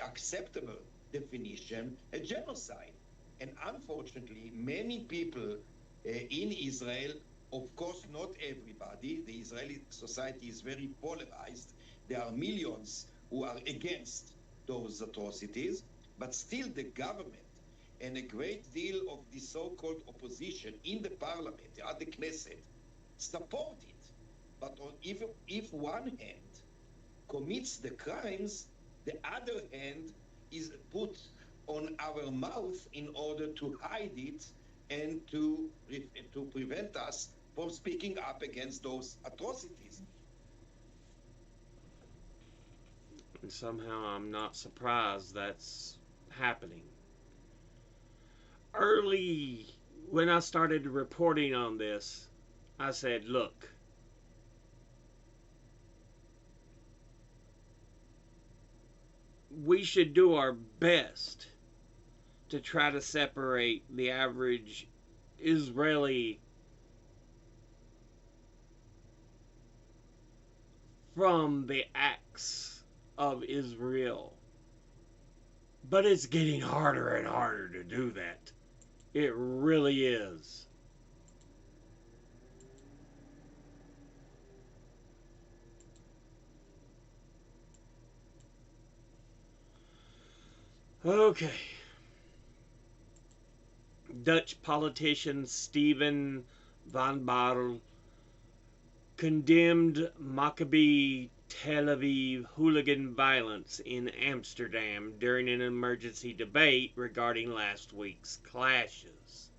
acceptable definition, a genocide. And unfortunately, many people in Israel, of course not everybody, the Israeli society is very polarized. There are millions who are against those atrocities, but still the government and a great deal of the so-called opposition in the parliament, at the Knesset, support it. But if one hand commits the crimes, the other hand is put on our mouth in order to hide it and to prevent us from speaking up against those atrocities. And somehow I'm not surprised that's happening. Early, when I started reporting on this, I said, look, we should do our best to try to separate the average Israeli from the acts of Israel. But it's getting harder and harder to do that. It really is. Okay. Dutch politician Steven van Baarle condemned Maccabi Tel Aviv hooligan violence in Amsterdam during an emergency debate regarding last week's clashes.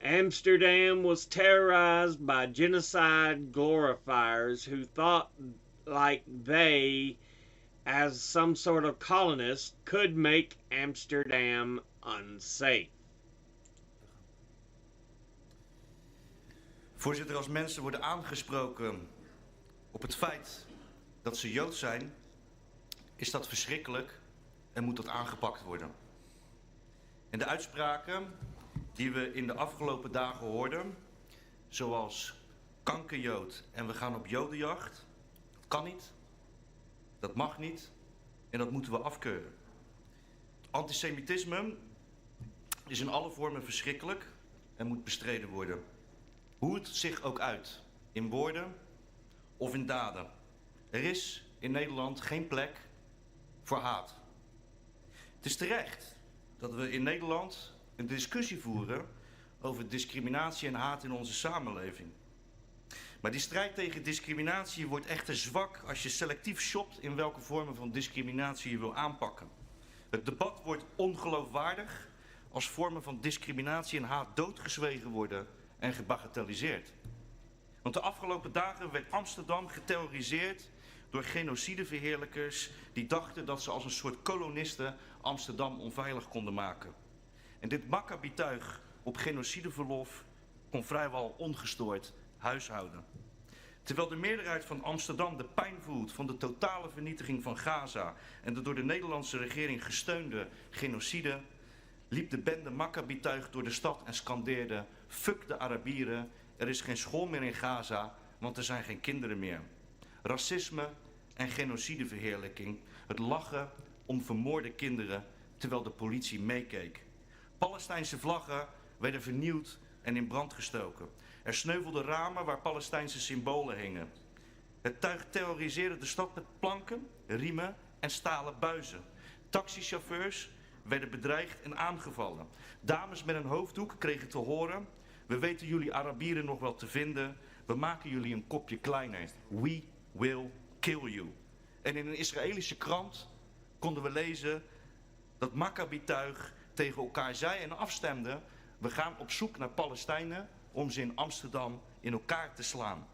Amsterdam was terrorized by genocide glorifiers who thought like they, as some sort of colonist, could make Amsterdam unsafe. Voorzitter, als mensen worden aangesproken op het feit dat ze Joods zijn, is dat verschrikkelijk en moet dat aangepakt worden. En de uitspraken die we in de afgelopen dagen hoorden, zoals kankerjood en we gaan op jodenjacht, dat kan niet, dat mag niet en dat moeten we afkeuren. Antisemitisme is in alle vormen verschrikkelijk en moet bestreden worden. Hoe het zich ook uit, in woorden of in daden. Er is in Nederland geen plek voor haat. Het is terecht dat we in Nederland een discussie voeren over discriminatie en haat in onze samenleving. Maar die strijd tegen discriminatie wordt echter zwak als je selectief shopt in welke vormen van discriminatie je wil aanpakken. Het debat wordt ongeloofwaardig als vormen van discriminatie en haat doodgezwegen worden en gebagatelliseerd. Want de afgelopen dagen werd Amsterdam geterroriseerd door genocideverheerlijkers die dachten dat ze als een soort kolonisten Amsterdam onveilig konden maken. En dit Maccabi-tuig op genocideverlof kon vrijwel ongestoord huishouden. Terwijl de meerderheid van Amsterdam de pijn voelt van de totale vernietiging van Gaza en de door de Nederlandse regering gesteunde genocide, liep de bende Maccabi-tuig door de stad en scandeerde: fuck de Arabieren, er is geen school meer in Gaza, want er zijn geen kinderen meer. Racisme en genocideverheerlijking, het lachen om vermoorde kinderen terwijl de politie meekeek. Palestijnse vlaggen werden vernield en in brand gestoken. Er sneuvelden ramen waar Palestijnse symbolen hingen. Het tuig terroriseerde de stad met planken, riemen en stalen buizen. Taxichauffeurs werden bedreigd en aangevallen. Dames met een hoofddoek kregen te horen: we weten jullie Arabieren nog wel te vinden, we maken jullie een kopje kleiner. We will kill you. En in een Israëlische krant konden we lezen dat Maccabi-tuig tegen elkaar zei en afstemde: we gaan op zoek naar Palestijnen om ze in Amsterdam in elkaar te slaan.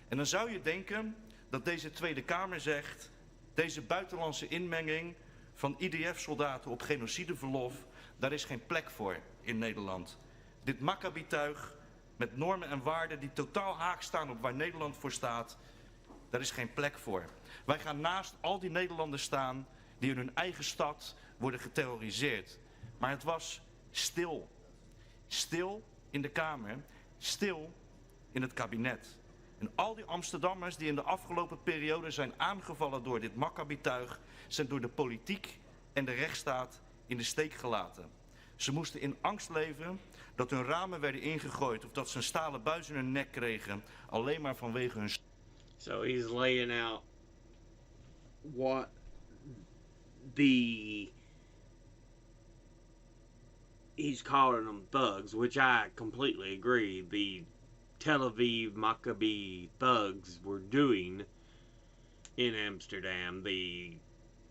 En dan zou je denken dat deze Tweede Kamer zegt: deze buitenlandse inmenging van IDF-soldaten op genocideverlof, daar is geen plek voor in Nederland. Dit Maccabi-tuig met normen en waarden die totaal haak staan op waar Nederland voor staat, daar is geen plek voor. Wij gaan naast al die Nederlanders staan die in hun eigen stad worden geterroriseerd. Maar het was stil. Stil in de Kamer, stil in het kabinet. En al die Amsterdammers die in de afgelopen periode zijn aangevallen door dit Maccabi-tuig, zijn door de politiek en de rechtsstaat in de steek gelaten. Ze moesten in angst leven dat hun ramen werden ingegooid of dat ze een stalen buis in hun nek kregen, alleen maar vanwege hun... So he's laying out what he's calling them thugs, which I completely agree. The Tel Aviv Maccabi thugs were doing in Amsterdam, the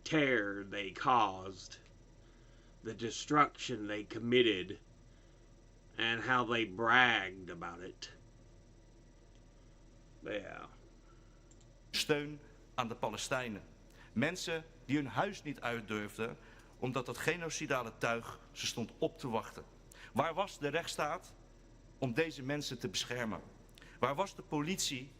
terror they caused, the destruction they committed, and how they bragged about it. Yeah. Steun aan de Palestijnen. Mensen die hun huis niet uit durfden omdat dat genocidale tuig ze stond op te wachten. Waar was de rechtsstaat om deze mensen te beschermen? Waar was de politie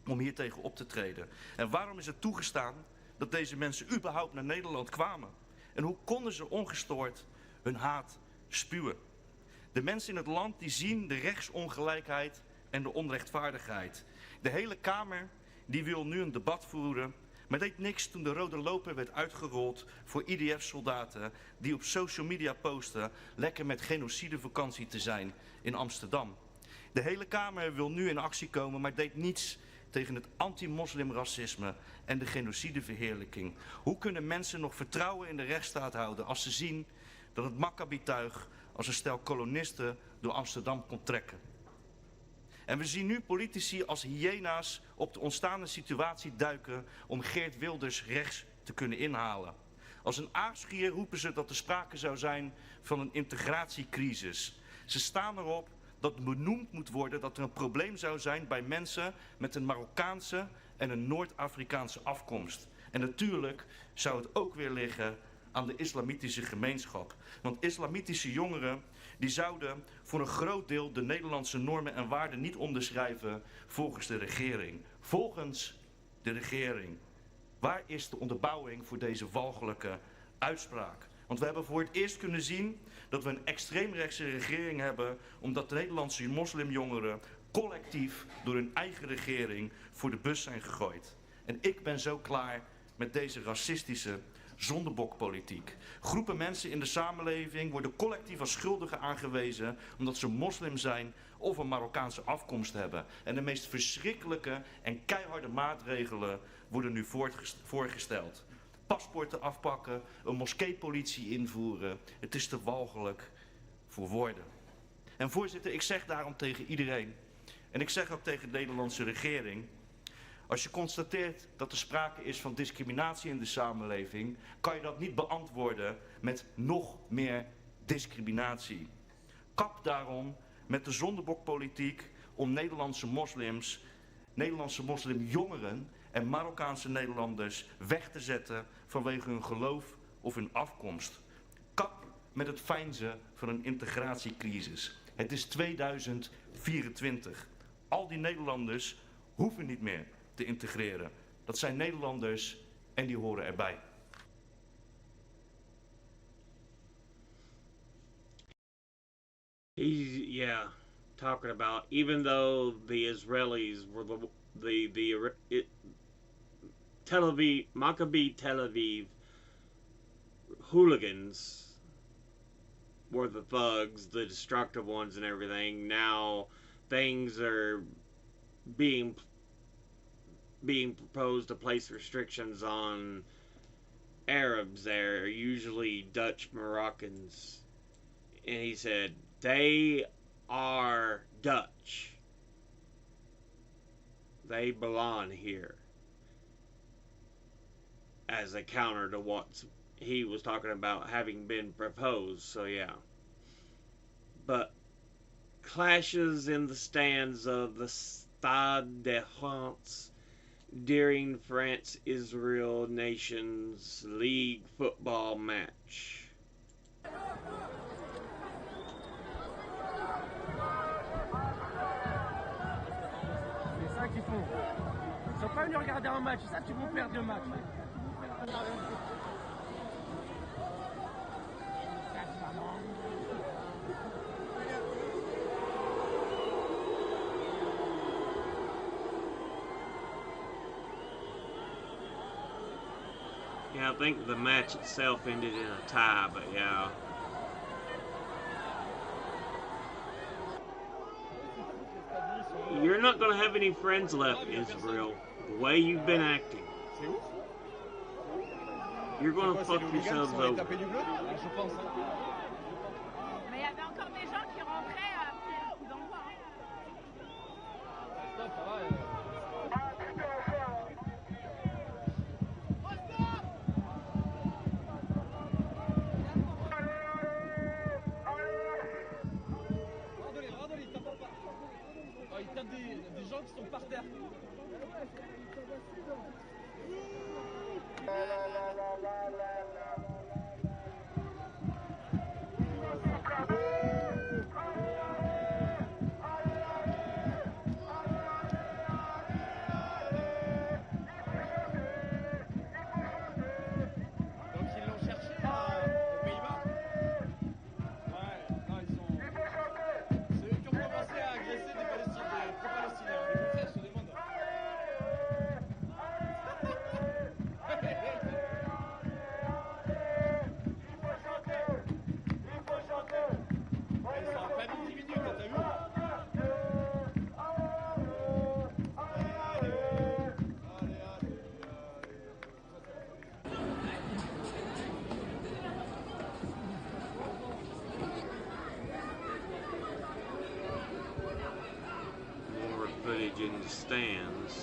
om hier tegen op te treden? En waarom is het toegestaan dat deze mensen überhaupt naar Nederland kwamen? En hoe konden ze ongestoord hun haat spuwen? De mensen in het land die zien de rechtsongelijkheid en de onrechtvaardigheid. De hele Kamer die wil nu een debat voeren, maar deed niks toen de rode loper werd uitgerold voor IDF-soldaten die op social media posten lekker met genocidevakantie te zijn in Amsterdam. De hele Kamer wil nu in actie komen, maar deed niets tegen het anti-moslimracisme en de genocideverheerlijking. Hoe kunnen mensen nog vertrouwen in de rechtsstaat houden als ze zien dat het Maccabi-tuig als een stel kolonisten door Amsterdam kon trekken? En we zien nu politici als hyena's op de ontstaande situatie duiken om Geert Wilders rechts te kunnen inhalen. Als een aasgier roepen ze dat er sprake zou zijn van een integratiecrisis. Ze staan erop dat benoemd moet worden dat er een probleem zou zijn bij mensen met een Marokkaanse en een Noord-Afrikaanse afkomst. En natuurlijk zou het ook weer liggen aan de islamitische gemeenschap. Want islamitische jongeren die zouden voor een groot deel de Nederlandse normen en waarden niet onderschrijven volgens de regering. Volgens de regering. Waar is de onderbouwing voor deze walgelijke uitspraak? Want we hebben voor het eerst kunnen zien dat we een extreemrechtse regering hebben, omdat de Nederlandse moslimjongeren collectief door hun eigen regering voor de bus zijn gegooid. En ik ben zo klaar met deze racistische zondebokpolitiek. Groepen mensen in de samenleving worden collectief als schuldigen aangewezen omdat ze moslim zijn of een Marokkaanse afkomst hebben. En de meest verschrikkelijke en keiharde maatregelen worden nu voorgesteld. Paspoorten afpakken, een moskeepolitie invoeren. Het is te walgelijk voor woorden. En voorzitter, ik zeg daarom tegen iedereen, en ik zeg ook tegen de Nederlandse regering, als je constateert dat er sprake is van discriminatie in de samenleving, kan je dat niet beantwoorden met nog meer discriminatie. Kap daarom met de zondebokpolitiek om Nederlandse moslims, Nederlandse moslimjongeren en Marokkaanse Nederlanders weg te zetten vanwege hun geloof of hun afkomst. Kap met het veinzen van een integratiecrisis. Het is 2024. Al die Nederlanders hoeven niet meer te integreren. Dat zijn Nederlanders en die horen erbij. He's talking about even though the Israelis were Maccabi Tel Aviv hooligans were the thugs, the destructive ones and everything. Now things are being proposed to place restrictions on Arabs there, usually Dutch Moroccans. And he said, they are Dutch. They belong here. As a counter to what he was talking about having been proposed, so yeah. But clashes in the stands of the Stade de France during France-Israel Nations League football match. C'est ça qu'ils font. Ils sont pas venus regarder un match, ils savent qu'ils vont perdre le match. Yeah, I think the match itself ended in a tie, but yeah. You're not going to have any friends left, Israel, the way you've been acting. You're going to fuck yourselves over. Mais il y avait encore des gens qui rentraient après le coup d'envoi. Il tape des gens qui sont par terre. Donc ils l'ont cherché aux Pays-Bas. Ouais, non, ils sont... C'est eux qui ont commencé à agresser des Palestiniens, des pro-Palestiniens. Les frères se demandent. More footage in the stands.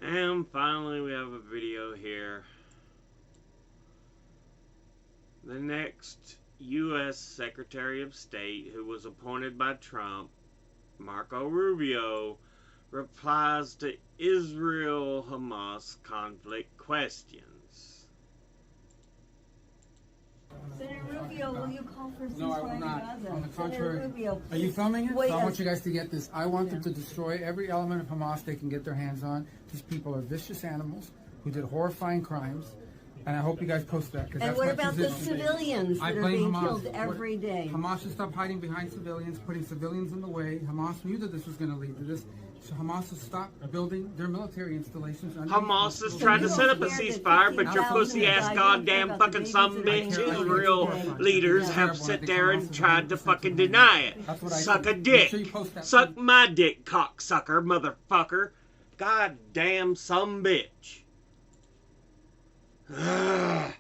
And finally, we have a video here. The next U.S. Secretary of State, who was appointed by Trump, Marco Rubio, replies to Israel-Hamas conflict questions. Senator Rubio, will you call for a ceasefire? No, I will not. in Gaza? On the Senator contrary. Rubio, Are you filming it? wait So I a- want you guys to get this. I want them to destroy every element of Hamas they can get their hands on. These people are vicious animals who did horrifying crimes. And I hope you guys post that. 'Cause And that's what my about the position. civilians I that are blame being Hamas. killed every day? Hamas should stop hiding behind civilians, putting civilians in the way. Hamas knew that this was going to lead to this. So Hamas has stopped building their military installations. Hamas has tried to set up a ceasefire, but your pussy-ass goddamn fucking sumbitch Israel leaders have sit there and tried to fucking deny it. Suck a dick. Suck my dick, cocksucker, motherfucker. Goddamn sumbitch. Ugh.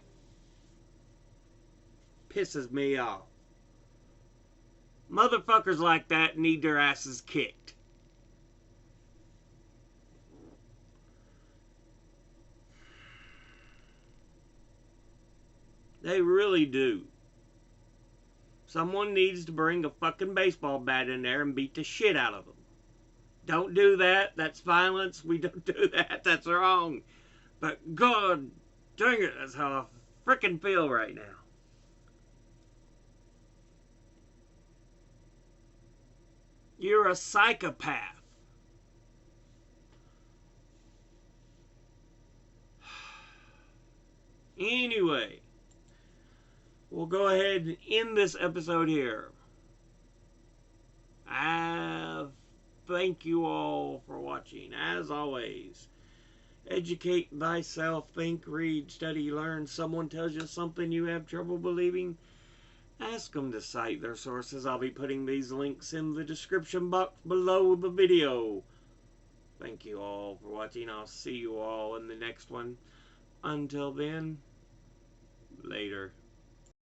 Pisses me off. Motherfuckers like that need their asses kicked. They really do. Someone needs to bring a fucking baseball bat in there and beat the shit out of them. Don't do that. That's violence. We don't do that. That's wrong. But God dang it, that's how I frickin' feel right now. You're a psychopath. Anyway, we'll go ahead and end this episode here. Thank you all for watching. As always, educate thyself, think, read, study, learn. Someone tells you something you have trouble believing, ask them to cite their sources. I'll be putting these links in the description box below the video. Thank you all for watching. I'll see you all in the next one. Until then, later.